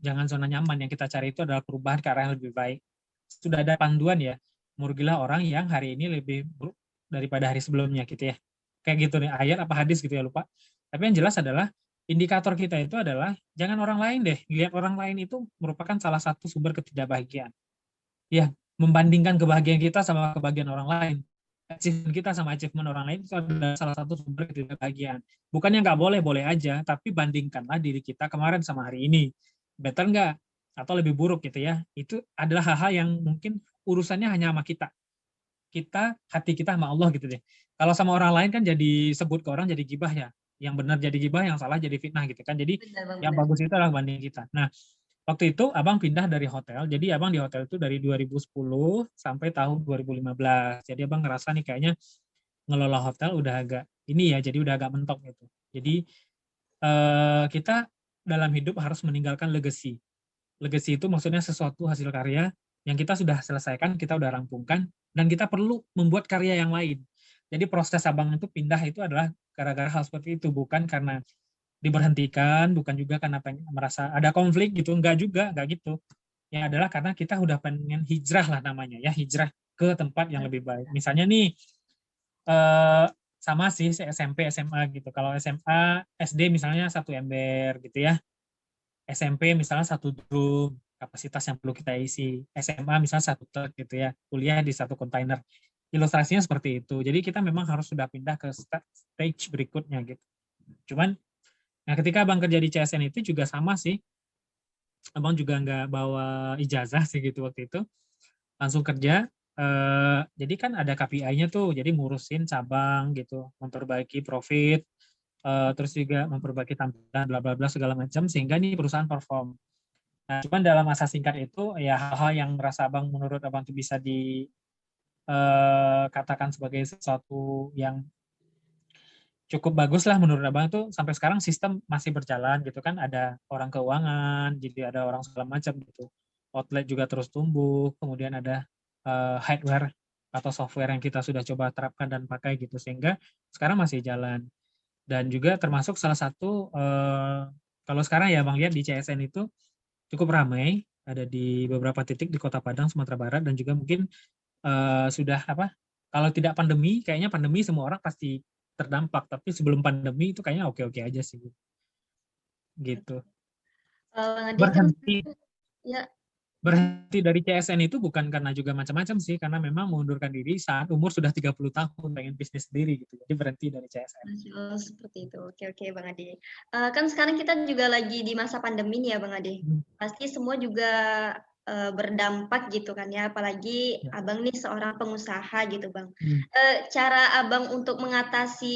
jangan zona nyaman, yang kita cari itu adalah perubahan ke arah yang lebih baik. Sudah ada panduan ya, murgilah orang yang hari ini lebih buruk daripada hari sebelumnya gitu ya. Kayak gitu nih, ayat apa hadis gitu ya, lupa. Tapi yang jelas adalah indikator kita itu adalah jangan orang lain deh, lihat orang lain itu merupakan salah satu sumber ketidakbahagiaan. Ya, membandingkan kebahagiaan kita sama kebahagiaan orang lain, achievement kita sama achievement orang lain itu adalah salah satu sumber ketidakbahagiaan. Bukannya nggak boleh, boleh aja, tapi bandingkanlah diri kita kemarin sama hari ini. Better nggak? Atau lebih buruk gitu ya. Itu adalah hal-hal yang mungkin urusannya hanya sama kita. Hati kita sama Allah gitu deh. Kalau sama orang lain kan jadi sebut ke orang jadi gibah ya. Yang benar jadi gibah, yang salah jadi fitnah gitu kan. Jadi Benar, Bang, yang benar. bagus itu adalah banding kita. Nah, waktu itu abang pindah dari hotel, jadi abang di hotel itu dari 2010 sampai tahun 2015. Jadi abang ngerasa nih kayaknya ngelola hotel udah agak ini ya, jadi udah agak mentok gitu. Jadi kita dalam hidup harus meninggalkan legacy. Legacy itu maksudnya sesuatu hasil karya yang kita sudah selesaikan, kita udah rampungkan, dan kita perlu membuat karya yang lain. Jadi proses abang itu pindah itu adalah gara-gara hal seperti itu, bukan karena diberhentikan, bukan juga karena merasa ada konflik gitu, enggak juga, enggak gitu. Ya adalah karena kita udah pengen hijrah lah namanya ya, hijrah ke tempat yang lebih baik. Misalnya nih eh, sama sih SMP, SMA gitu. Kalau SMA, SD misalnya satu ember gitu ya. SMP misalnya satu drum kapasitas yang perlu kita isi. SMA misalnya satu truk gitu ya. Kuliah di satu kontainer. ilustrasinya seperti itu. Jadi kita memang harus sudah pindah ke stage berikutnya gitu. Cuman, nah ketika abang kerja di CSN itu juga sama sih. Abang juga nggak bawa ijazah sih gitu waktu itu. Langsung kerja. Jadi kan ada KPI-nya tuh. Jadi ngurusin cabang gitu, memperbaiki profit, terus juga memperbaiki tampilan, bla bla bla segala macam sehingga nih perusahaan perform. Nah, cuman dalam masa singkat itu ya hal-hal yang merasa abang menurut abang tuh bisa dikatakan sebagai sesuatu yang cukup bagus lah menurut abang tuh sampai sekarang sistem masih berjalan gitu kan, ada orang keuangan, jadi ada orang segala macam gitu. Outlet juga terus tumbuh, kemudian ada hardware atau software yang kita sudah coba terapkan dan pakai gitu sehingga sekarang masih jalan. Dan juga termasuk salah satu kalau sekarang ya Bang lihat di CSN itu cukup ramai, ada di beberapa titik di Kota Padang, Sumatera Barat dan juga mungkin sudah apa? Kalau tidak pandemi, kayaknya pandemi semua orang pasti terdampak. Tapi sebelum pandemi itu kayaknya oke-oke aja sih, gitu. Bang Ade kan Berhenti ya. berhenti dari CSN itu bukan karena juga macam-macam sih, karena memang mengundurkan diri saat umur sudah 30 tahun pengen bisnis sendiri gitu. Jadi berhenti dari CSN. Oh, seperti itu. Oke, oke, Bang Ade. Kan sekarang kita juga lagi di masa pandemi nih ya, Bang Ade. Hmm, Pasti semua juga berdampak gitu kan ya, apalagi ya. Abang nih seorang pengusaha gitu, Bang. Hmm. Cara Abang untuk mengatasi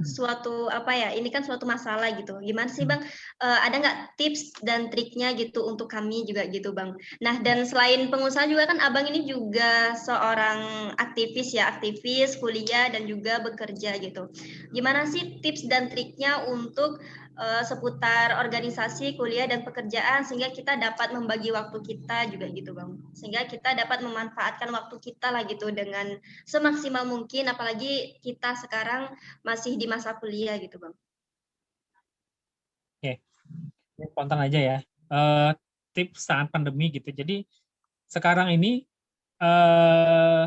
suatu apa ya, ini kan suatu masalah gitu. Gimana sih, Hmm. Bang? Ada nggak tips dan triknya gitu untuk kami juga gitu, Bang? Nah, dan selain pengusaha juga kan Abang ini juga seorang aktivis ya, aktivis, kuliah dan juga bekerja gitu. Gimana sih tips dan triknya untuk seputar organisasi, kuliah, dan pekerjaan sehingga kita dapat membagi waktu kita juga gitu, Bang. Sehingga kita dapat memanfaatkan waktu kita lah gitu dengan semaksimal mungkin, apalagi kita sekarang masih di masa kuliah gitu, Bang. Oke, spontan aja ya. Eh, Tips saat pandemi gitu. Jadi sekarang ini eh,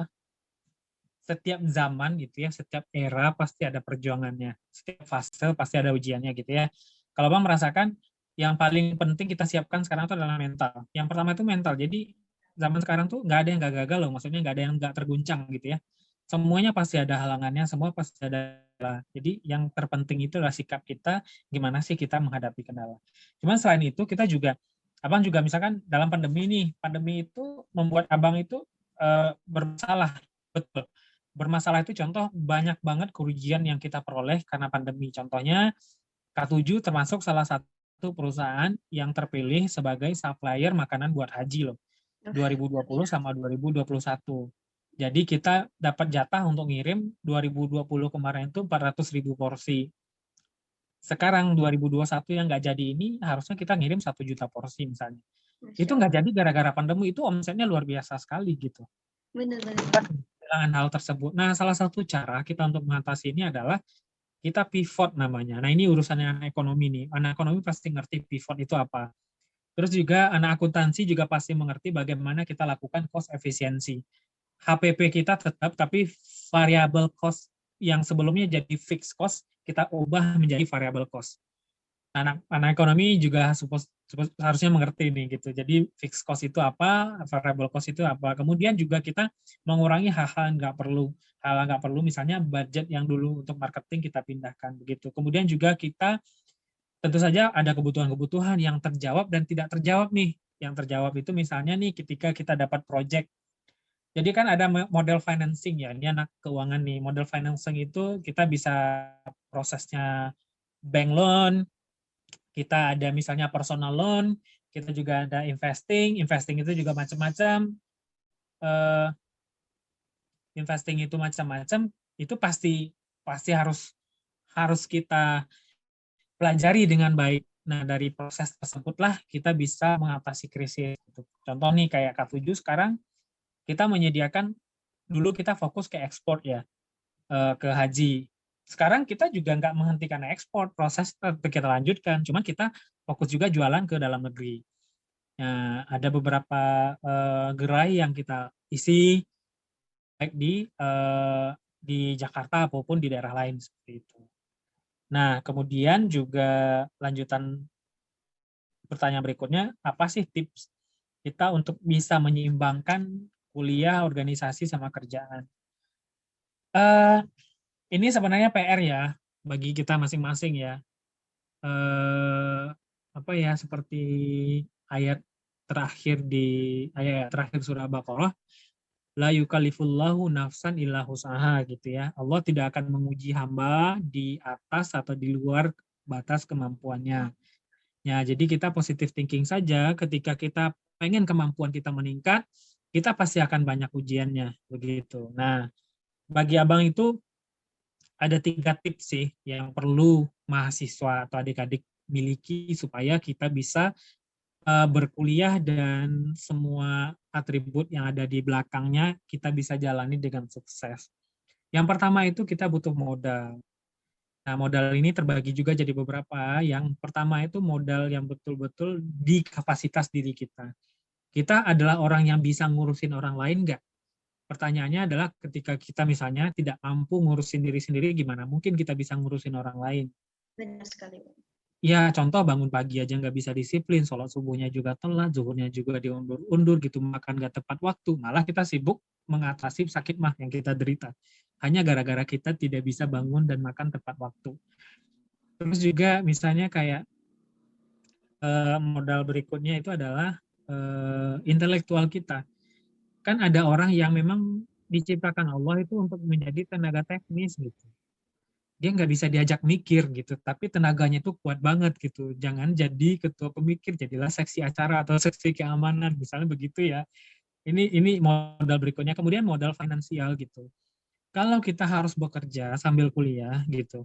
setiap zaman gitu ya, setiap era pasti ada perjuangannya. Setiap fase pasti ada ujiannya gitu ya. Kalau Bang merasakan yang paling penting kita siapkan sekarang itu adalah mental. Yang pertama itu mental. Jadi zaman sekarang tuh nggak ada yang nggak gagal loh, maksudnya nggak ada yang nggak terguncang gitu ya. Semuanya pasti ada halangannya, semua pasti ada. Jadi yang terpenting itu adalah sikap kita, gimana sih kita menghadapi kendala. Cuman selain itu kita juga, Abang juga misalkan dalam pandemi nih, pandemi itu membuat Abang itu bermasalah, betul bermasalah itu contoh banyak banget kerugian yang kita peroleh karena pandemi. Contohnya K7 termasuk salah satu perusahaan yang terpilih sebagai supplier makanan buat haji loh. 2020 sama 2021. Jadi kita dapat jatah untuk ngirim 2020 kemarin itu 400.000 porsi. Sekarang 2021 yang nggak jadi ini harusnya kita ngirim 1 juta porsi misalnya. Itu Masya nggak Allah. jadi gara-gara pandemi, itu omsetnya luar biasa sekali gitu. Benar-benar. Kehilangan hal tersebut. Nah, salah satu cara kita untuk mengatasi ini adalah kita pivot namanya. Nah, ini urusannya anak ekonomi nih. Anak ekonomi pasti ngerti pivot itu apa. Terus juga anak akuntansi juga pasti mengerti bagaimana kita lakukan cost efisiensi. HPP kita tetap, tapi variable cost yang sebelumnya jadi fixed cost, kita ubah menjadi variable cost. Anak ekonomi juga harusnya mengerti nih gitu. Jadi fixed cost itu apa, variable cost itu apa. Kemudian juga kita mengurangi hal-hal nggak perlu. Hal nggak perlu misalnya budget yang dulu untuk marketing kita pindahkan begitu. Kemudian juga kita tentu saja ada kebutuhan-kebutuhan yang terjawab dan tidak terjawab nih. Yang terjawab itu misalnya nih ketika kita dapat project. Jadi kan ada model financing ya, ini anak keuangan nih. Model financing itu kita bisa prosesnya bank loan, kita ada misalnya personal loan, kita juga ada investing, investing itu juga macam-macam, uh, investing itu macam-macam, itu pasti pasti harus kita pelajari dengan baik. Nah, dari proses tersebutlah kita bisa mengatasi krisis. Contoh nih kayak K7 sekarang kita menyediakan, dulu kita fokus ke ekspor ya, ke haji. Sekarang kita juga nggak menghentikan ekspor, proses kita lanjutkan, cuma kita fokus juga jualan ke dalam negeri. Nah, ada beberapa gerai yang kita isi baik di Jakarta maupun di daerah lain seperti itu. Nah, kemudian juga lanjutan pertanyaan berikutnya, apa sih tips kita untuk bisa menyeimbangkan kuliah, organisasi, sama kerjaan? Eh, ini sebenarnya PR ya bagi kita masing-masing ya. Apa ya, seperti ayat ayat terakhir surah Baqarah, la yukallifullahu nafsan illa wus'aha gitu ya. Allah tidak akan menguji hamba di atas atau di luar batas kemampuannya. Ya, jadi kita positive thinking saja, ketika kita pengen kemampuan kita meningkat, kita pasti akan banyak ujiannya begitu. Nah, bagi Abang itu ada 3 tips sih yang perlu mahasiswa atau adik-adik miliki supaya kita bisa berkuliah dan semua atribut yang ada di belakangnya kita bisa jalani dengan sukses. Yang pertama itu kita butuh modal. Nah, modal ini terbagi juga jadi beberapa. Yang pertama itu modal yang betul-betul di kapasitas diri kita. Kita adalah orang yang bisa ngurusin orang lain nggak? Pertanyaannya adalah ketika kita misalnya tidak mampu ngurusin diri sendiri, gimana mungkin kita bisa ngurusin orang lain? Benar sekali. Ya, contoh bangun pagi aja nggak bisa disiplin, sholat subuhnya juga telat, zuhurnya juga diundur-undur gitu, makan nggak tepat waktu. Malah kita sibuk mengatasi sakit mah yang kita derita. Hanya gara-gara kita tidak bisa bangun dan makan tepat waktu. Terus juga misalnya kayak modal berikutnya itu adalah intelektual kita. Kan ada orang yang memang diciptakan Allah itu untuk menjadi tenaga teknis gitu. Dia nggak bisa diajak mikir gitu, tapi tenaganya itu kuat banget gitu. Jangan jadi ketua pemikir, jadilah seksi acara atau seksi keamanan, misalnya begitu ya. Ini modal berikutnya. Kemudian modal finansial gitu. Kalau kita harus bekerja sambil kuliah gitu,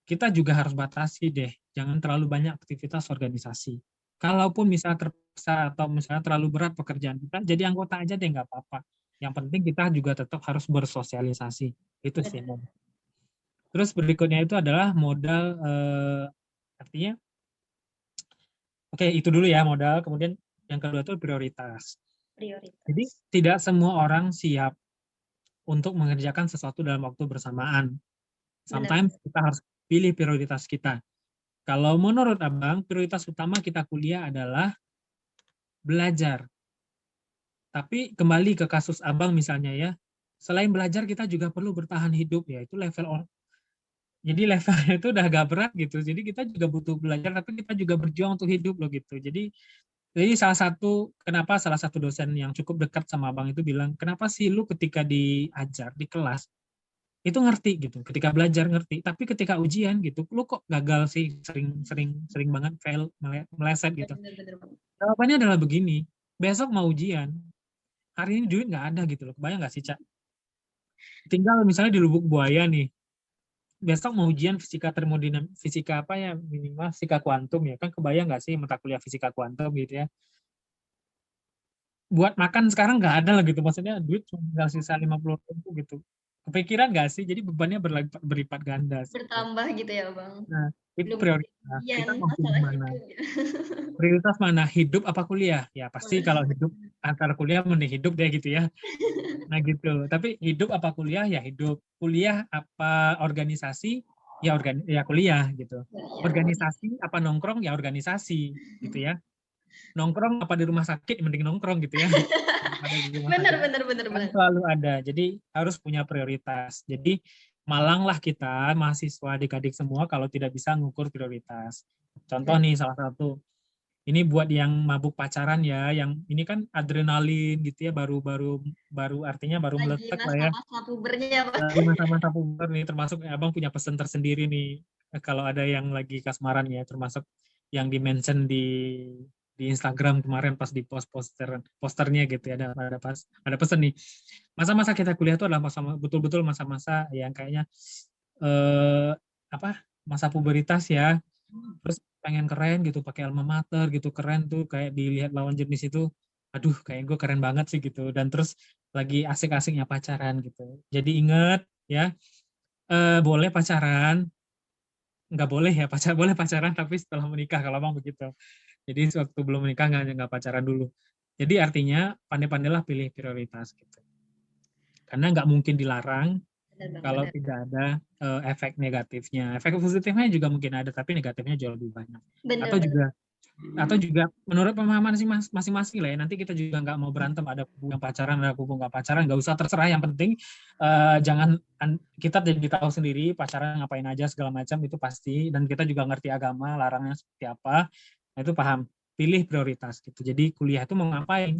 kita juga harus batasi deh, jangan terlalu banyak aktivitas organisasi. Kalaupun misalnya terpaksa atau misalnya terlalu berat pekerjaan kita, jadi anggota aja deh nggak apa-apa. Yang penting kita juga tetap harus bersosialisasi. Itu sih. Terus berikutnya itu adalah modal, artinya, oke itu dulu ya modal, kemudian yang kedua itu prioritas. Jadi tidak semua orang siap untuk mengerjakan sesuatu dalam waktu bersamaan. Sometimes kita harus pilih prioritas kita. Kalau menurut Abang, prioritas utama kita kuliah adalah belajar. Tapi kembali ke kasus Abang misalnya ya, selain belajar kita juga perlu bertahan hidup ya, itu level. Jadi levelnya itu udah agak berat gitu. Jadi kita juga butuh belajar, tapi kita juga berjuang untuk hidup loh gitu. Jadi kenapa salah satu dosen yang cukup dekat sama Abang itu bilang, kenapa sih lu ketika diajar di kelas, itu ngerti gitu, ketika belajar ngerti, tapi ketika ujian gitu, lu kok gagal sih, sering banget fail, meleset gitu. Jawabannya adalah begini, besok mau ujian, hari ini duit nggak ada gitu loh, kebayang nggak sih, Cak? Tinggal misalnya di Lubuk Buaya nih, besok mau ujian fisika apa ya, minimal fisika kuantum ya, kan kebayang nggak sih mata kuliah fisika kuantum gitu ya. Buat makan sekarang nggak ada lah gitu, maksudnya duit cuma tinggal sisa 50.000 gitu. Kepikiran nggak sih? Jadi bebannya berlipat ganda. Bertambah gitu ya, Bang. Nah, itu Belum prioritas. Kita ujian, mau pilih masalah mana? hidup. Prioritas mana? Hidup apa kuliah? Ya pasti kalau hidup antara kuliah mending hidup deh gitu ya. Nah gitu. Tapi hidup apa kuliah? Ya hidup. Kuliah apa organisasi? Ya ya kuliah gitu. Ya, Organisasi apa nongkrong? Ya organisasi gitu ya. Nongkrong apa di rumah sakit? Mending nongkrong gitu ya. Daripada di rumah benar, sakit. benar, benar, Kan benar. selalu ada. Jadi harus punya prioritas. Jadi malanglah kita mahasiswa adik-adik semua kalau tidak bisa ngukur prioritas. Contoh nih salah satu, ini buat yang mabuk pacaran ya, yang ini kan adrenalin gitu ya, baru artinya baru Lagi meletak lah ya. masa-masa pubernya, Pak. Lagi masa-masa puber nih, termasuk Abang punya pesan tersendiri nih kalau ada yang lagi kasmaran ya, termasuk yang di-mention di Instagram kemarin pas di posternya gitu ya, ada pesan nih. Masa-masa kita kuliah itu adalah betul-betul masa-masa yang kayaknya eh, apa? Masa puberitas ya. Terus pengen keren gitu, pakai alma mater gitu, keren tuh kayak dilihat lawan jenis itu, aduh kayak gue keren banget sih gitu. Dan terus lagi asik-asiknya pacaran gitu. Jadi ingat ya, boleh pacaran, nggak boleh ya boleh pacaran tapi setelah menikah kalau Bang begitu. Jadi waktu belum menikah nggak pacaran dulu. Jadi artinya pandai-pandailah pilih prioritas gitu. Karena nggak mungkin dilarang kalau tidak ada efek negatifnya. Efek positifnya juga mungkin ada, tapi negatifnya jauh lebih banyak. Benar, Atau juga atau juga menurut pemahaman masing-masing lah ya. Nanti kita juga nggak mau berantem, ada kubu yang pacaran, ada kubu nggak pacaran, nggak usah, terserah. Yang penting jangan kita jadi tahu sendiri pacaran ngapain aja segala macam itu pasti, dan kita juga ngerti agama, larangnya seperti apa, nah, itu paham. Pilih prioritas gitu. Jadi kuliah itu mau ngapain?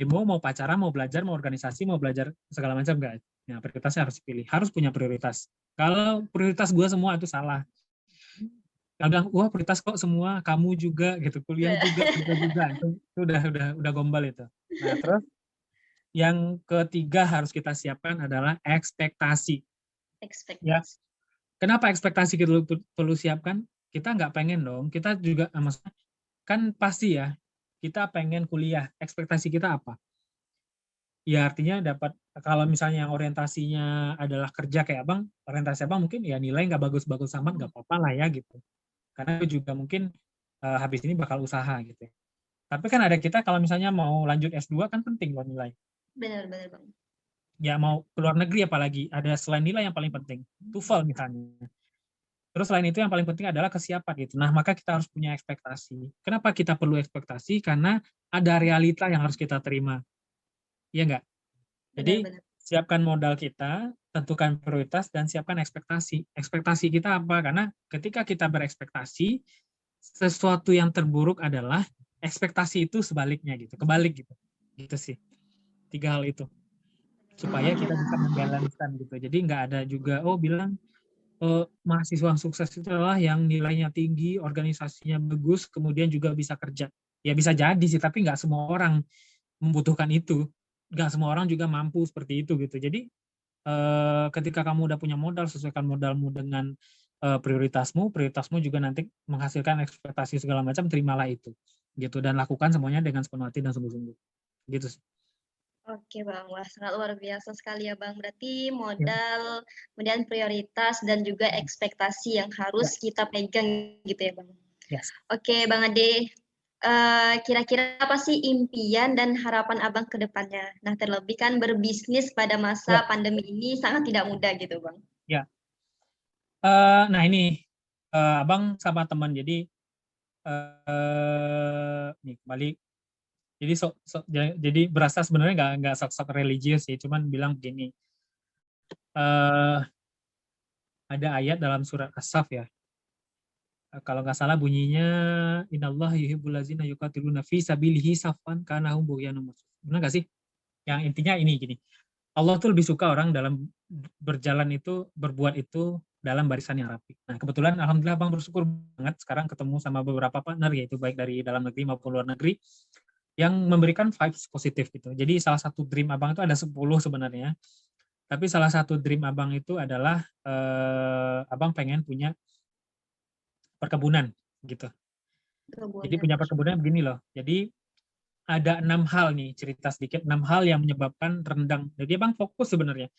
Mau pacaran, mau belajar, mau organisasi, mau belajar segala macam nggak? Nah, prioritasnya harus pilih, harus punya prioritas. Kalau prioritas gue semua itu salah. Kadang wah prioritas kok semua, kamu juga gitu, kuliah juga, kerja juga, itu udah gombal itu. Nah, terus yang ketiga harus kita siapkan adalah ekspektasi. Ya, Ekspektasi. kenapa ekspektasi kita perlu siapkan? Kita nggak pengen dong, kita juga maksudnya kan pasti ya, kita pengen kuliah. Ekspektasi kita apa? Ya artinya dapat, kalau misalnya yang orientasinya adalah kerja kayak abang, orientasi abang mungkin ya nilai nggak bagus-bagus amat, nggak apa-apa lah ya gitu. Karena aku juga mungkin habis ini bakal usaha gitu. Tapi kan ada kita kalau misalnya mau lanjut S2 kan penting loh nilai. Benar-benar Bang. Ya mau keluar negeri apalagi, ada selain nilai yang paling penting, TOEFL misalnya. Terus selain itu yang paling penting adalah kesiapan gitu. Nah, maka kita harus punya ekspektasi. Kenapa kita perlu ekspektasi? Karena ada realita yang harus kita terima. Iya enggak? Jadi Benar-benar. siapkan modal kita, tentukan prioritas, dan siapkan ekspektasi. Ekspektasi kita apa? Karena ketika kita berekspektasi, sesuatu yang terburuk adalah ekspektasi itu sebaliknya gitu, kebalik gitu. Gitu sih. 3 hal itu. Supaya Oke kita bisa Bang. membalancekan gitu. Jadi nggak ada juga, oh bilang mahasiswa sukses itu adalah yang nilainya tinggi, organisasinya bagus, kemudian juga bisa kerja. Ya bisa jadi sih, tapi nggak semua orang membutuhkan itu. Nggak semua orang juga mampu seperti itu gitu. Jadi ketika kamu udah punya modal, sesuaikan modalmu dengan prioritasmu juga nanti menghasilkan ekspektasi segala macam, terimalah itu. Gitu, dan lakukan semuanya dengan sepenuh hati dan sungguh-sungguh. Gitu sih. Oke Bang, wah sangat luar biasa sekali ya Bang. Berarti Ya, modal, kemudian prioritas dan juga ekspektasi yang ya, harus kita pegang gitu ya Bang. yes. Oke Bang Ade, kira-kira apa sih impian dan harapan Abang ke depannya? Nah terlebih kan berbisnis pada Ya, masa pandemi ini sangat tidak mudah gitu Bang. ya. Nah ini abang sama teman, jadi nih kembali. Jadi jadi berasa sebenarnya nggak sok-sok religius sih, cuman bilang begini. eh ada ayat dalam surat As-Saff ya. Kalau nggak salah bunyinya Innallah yuhibbul ladzina yuqatiluna fi sabilihi saffan kanahum bunyanun marsus. Benar nggak sih? Yang intinya ini gini. Allah tuh lebih suka orang dalam berjalan itu, berbuat itu dalam barisan yang rapi. Nah, kebetulan alhamdulillah Bang bersyukur banget sekarang ketemu sama beberapa partner, yaitu baik dari dalam negeri maupun luar negeri, yang memberikan vibes positif gitu. Jadi salah satu dream Abang itu ada 10 sebenarnya. Tapi salah satu dream Abang itu adalah Abang pengen punya perkebunan gitu. Jadi Kebunan. punya perkebunan begini loh. Jadi ada 6 hal nih, cerita sedikit, 6 hal yang menyebabkan rendang. Jadi Abang fokus sebenarnya.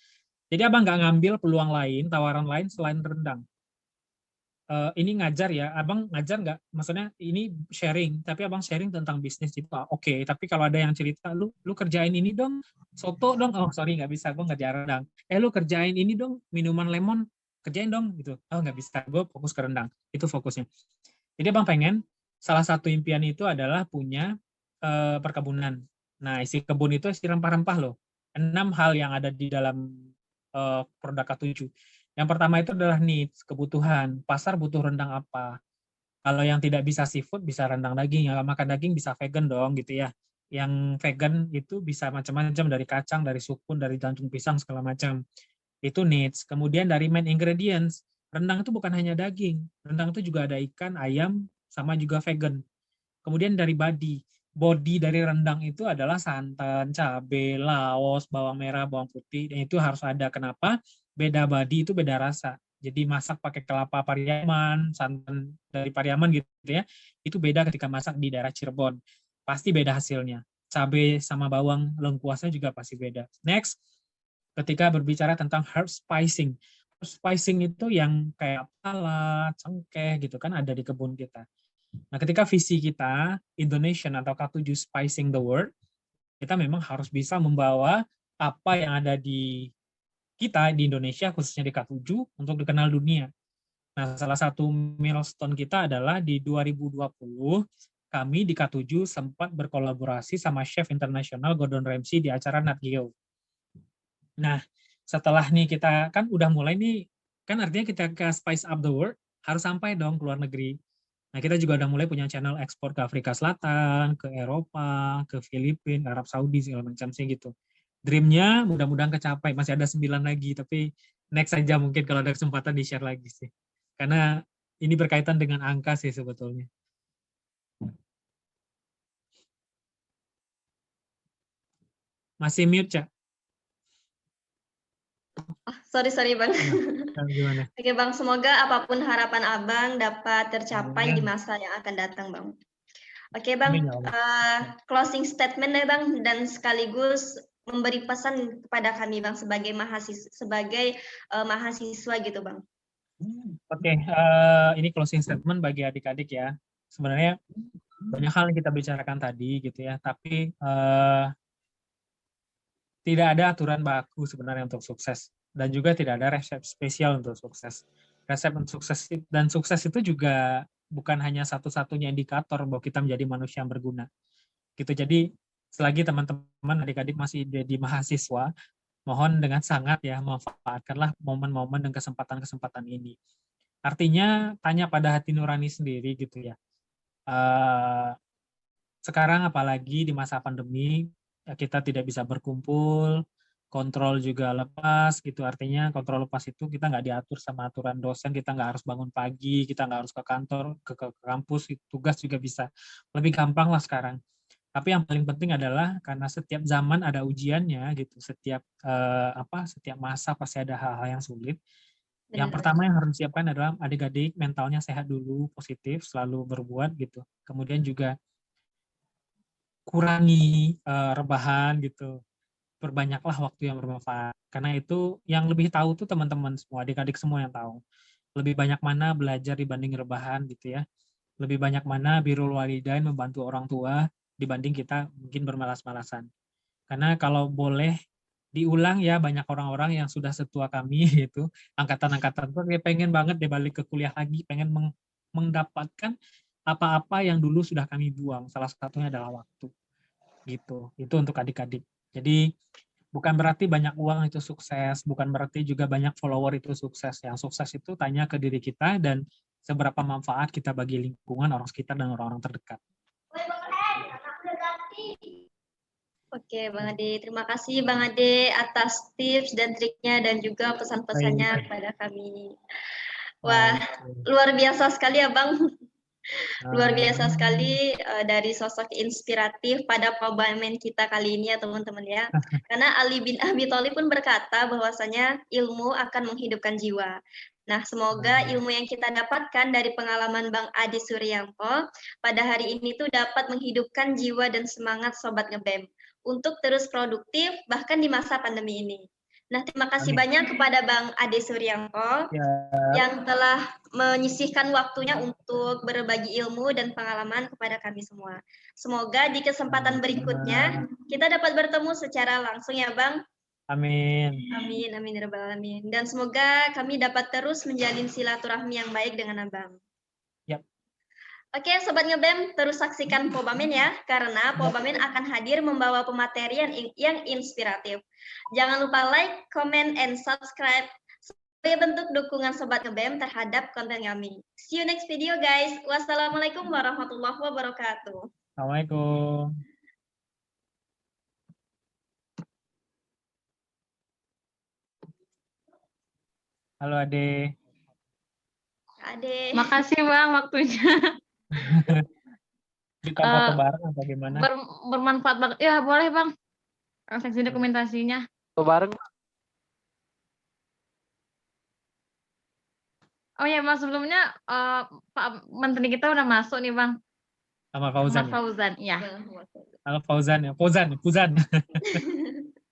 Jadi Abang nggak ngambil peluang lain, tawaran lain selain rendang. Ini ngajar ya, abang ngajar nggak? Maksudnya ini sharing, tapi abang sharing tentang bisnis itu, oke. Tapi kalau ada yang cerita, lu kerjain ini dong, soto dong, oh sorry nggak bisa, gue ngerjain rendang. Lu kerjain ini dong, minuman lemon, kerjain dong gitu. Oh nggak bisa, gue fokus ke rendang. Itu fokusnya. Jadi abang pengen, salah satu impian itu adalah punya perkebunan. Nah isi kebun itu isi rempah-rempah loh. 6 hal yang ada di dalam produk K7. Yang pertama itu adalah needs, kebutuhan. Pasar butuh rendang apa? Kalau yang tidak bisa seafood, bisa rendang daging. Yang makan daging bisa vegan dong gitu ya. Yang vegan itu bisa macam-macam, dari kacang, dari sukun, dari jantung pisang, segala macam. Itu needs. Kemudian dari main ingredients, rendang itu bukan hanya daging. Rendang itu juga ada ikan, ayam, sama juga vegan. Kemudian dari body dari rendang itu adalah santan, cabai, laos, bawang merah, bawang putih, dan itu harus ada. Kenapa? Beda body itu beda rasa. Jadi masak pakai kelapa Pariaman, santan dari Pariaman gitu ya, itu beda ketika masak di daerah Cirebon. Pasti beda hasilnya. Cabai sama bawang lengkuasnya juga pasti beda. Next, ketika berbicara tentang herb spicing. Herb spicing itu yang kayak pala, cengkeh gitu kan ada di kebun kita. Nah, ketika visi kita Indonesian atau K7 Spicing the World, kita memang harus bisa membawa apa yang ada di kita di Indonesia, khususnya di K7, untuk dikenal dunia. Nah, salah satu milestone kita adalah di 2020 kami di K7 sempat berkolaborasi sama chef internasional Gordon Ramsay di acara Nat Geo. Nah, setelah nih kita kan udah mulai nih, kan artinya kita ke Spice Up the World harus sampai dong ke luar negeri. Nah, kita juga udah mulai punya channel ekspor ke Afrika Selatan, ke Eropa, ke Filipina, Arab Saudi, segala macam sih gitu. Dream-nya mudah-mudahan kecapai, masih ada 9 lagi, tapi next aja mungkin kalau ada kesempatan di-share lagi sih. Karena ini berkaitan dengan angka sih sebetulnya. Masih mute, Cak? Sorry Bang. Gimana? Oke Bang, semoga apapun harapan Abang dapat tercapai di masa yang akan datang Bang. Oke Bang, closing statement deh Bang, dan sekaligus memberi pesan kepada kami Bang sebagai mahasiswa gitu Bang. Oke, ini closing statement bagi adik-adik ya. Sebenarnya banyak hal yang kita bicarakan tadi gitu ya, tapi tidak ada aturan baku sebenarnya untuk sukses, dan juga tidak ada resep spesial untuk sukses. Resep untuk sukses dan sukses itu juga bukan hanya satu-satunya indikator bahwa kita menjadi manusia yang berguna. Gitu. Jadi selagi teman-teman adik-adik masih jadi mahasiswa, mohon dengan sangat ya manfaatkanlah momen-momen dan kesempatan-kesempatan ini. Artinya tanya pada hati nurani sendiri gitu ya. Sekarang apalagi di masa pandemi kita tidak bisa berkumpul, kontrol juga lepas gitu. Artinya kontrol lepas itu kita nggak diatur sama aturan dosen, kita nggak harus bangun pagi, kita nggak harus ke kantor, ke kampus, tugas juga bisa. Lebih gampang lah sekarang. Tapi yang paling penting adalah karena setiap zaman ada ujiannya gitu, setiap setiap masa pasti ada hal-hal yang sulit. Yang pertama yang harus disiapkan adalah adik-adik mentalnya sehat dulu, positif, selalu berbuat gitu. Kemudian juga kurangi rebahan gitu. Perbanyaklah waktu yang bermanfaat. Karena itu yang lebih tahu tuh teman-teman semua, adik-adik semua yang tahu. Lebih banyak mana belajar dibanding rebahan gitu ya. Lebih banyak mana birrul walidain membantu orang tua dibanding kita mungkin bermalas-malasan. Karena kalau boleh diulang ya, banyak orang-orang yang sudah setua kami gitu, angkatan-angkatan tuh pengen banget dia balik ke kuliah lagi, pengen mendapatkan apa-apa yang dulu sudah kami buang. Salah satunya adalah waktu. Gitu. Itu untuk adik-adik. Jadi bukan berarti banyak uang itu sukses, bukan berarti juga banyak follower itu sukses. Yang sukses itu tanya ke diri kita dan seberapa manfaat kita bagi lingkungan, orang sekitar, dan orang-orang terdekat. Oke Bang Ade, terima kasih Bang Ade atas tips dan triknya dan juga pesan-pesannya kepada kami. Wah, luar biasa sekali ya Bang. Luar biasa sekali dari sosok inspiratif pada Pobamen kita kali ini ya teman-teman ya. Karena Ali bin Abi Thalib pun berkata bahwasanya ilmu akan menghidupkan jiwa. Nah, semoga ilmu yang kita dapatkan dari pengalaman Bang Adi Suryanto pada hari ini tuh dapat menghidupkan jiwa dan semangat Sobat Ngebem untuk terus produktif bahkan di masa pandemi ini. Nah, terima kasih banyak kepada Bang Ade Suryanto yang telah menyisihkan waktunya untuk berbagi ilmu dan pengalaman kepada kami semua. Semoga di kesempatan berikutnya kita dapat bertemu secara langsung ya Bang. Amin. Amin, amin ya rabbal alamin. Dan semoga kami dapat terus menjalin silaturahmi yang baik dengan Abang. Yap. Oke, Sobat Ngebem, terus saksikan Pobamen ya, karena Pobamen akan hadir membawa pemateri yang inspiratif. Jangan lupa like, comment, and subscribe sebagai bentuk dukungan Sobat Ngebem terhadap konten kami. See you next video, guys. Wassalamualaikum warahmatullahi wabarakatuh. Assalamualaikum. Halo Ade. Ade. Makasih Bang waktunya. Kita foto bareng atau gimana? Bermanfaat banget. Ya boleh Bang. Seksi dokumentasinya. Foto bareng. Oh ya Bang, sebelumnya Pak Menteri kita udah masuk nih Bang. Sama Fauzan. Fauzan, ya. Halo Fauzan ya. Fauzan.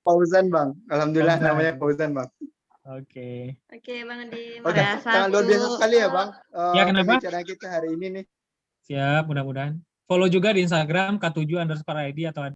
Fauzan Bang. Alhamdulillah Fauzan. Namanya Fauzan Bang. Oke. Oke Bang Adi. Oke, sangat luar biasa sekali ya Bang. Ya kenapa? Pembicaraan kita hari ini nih. Siap, mudah-mudahan. Follow juga di Instagram K7_ID atau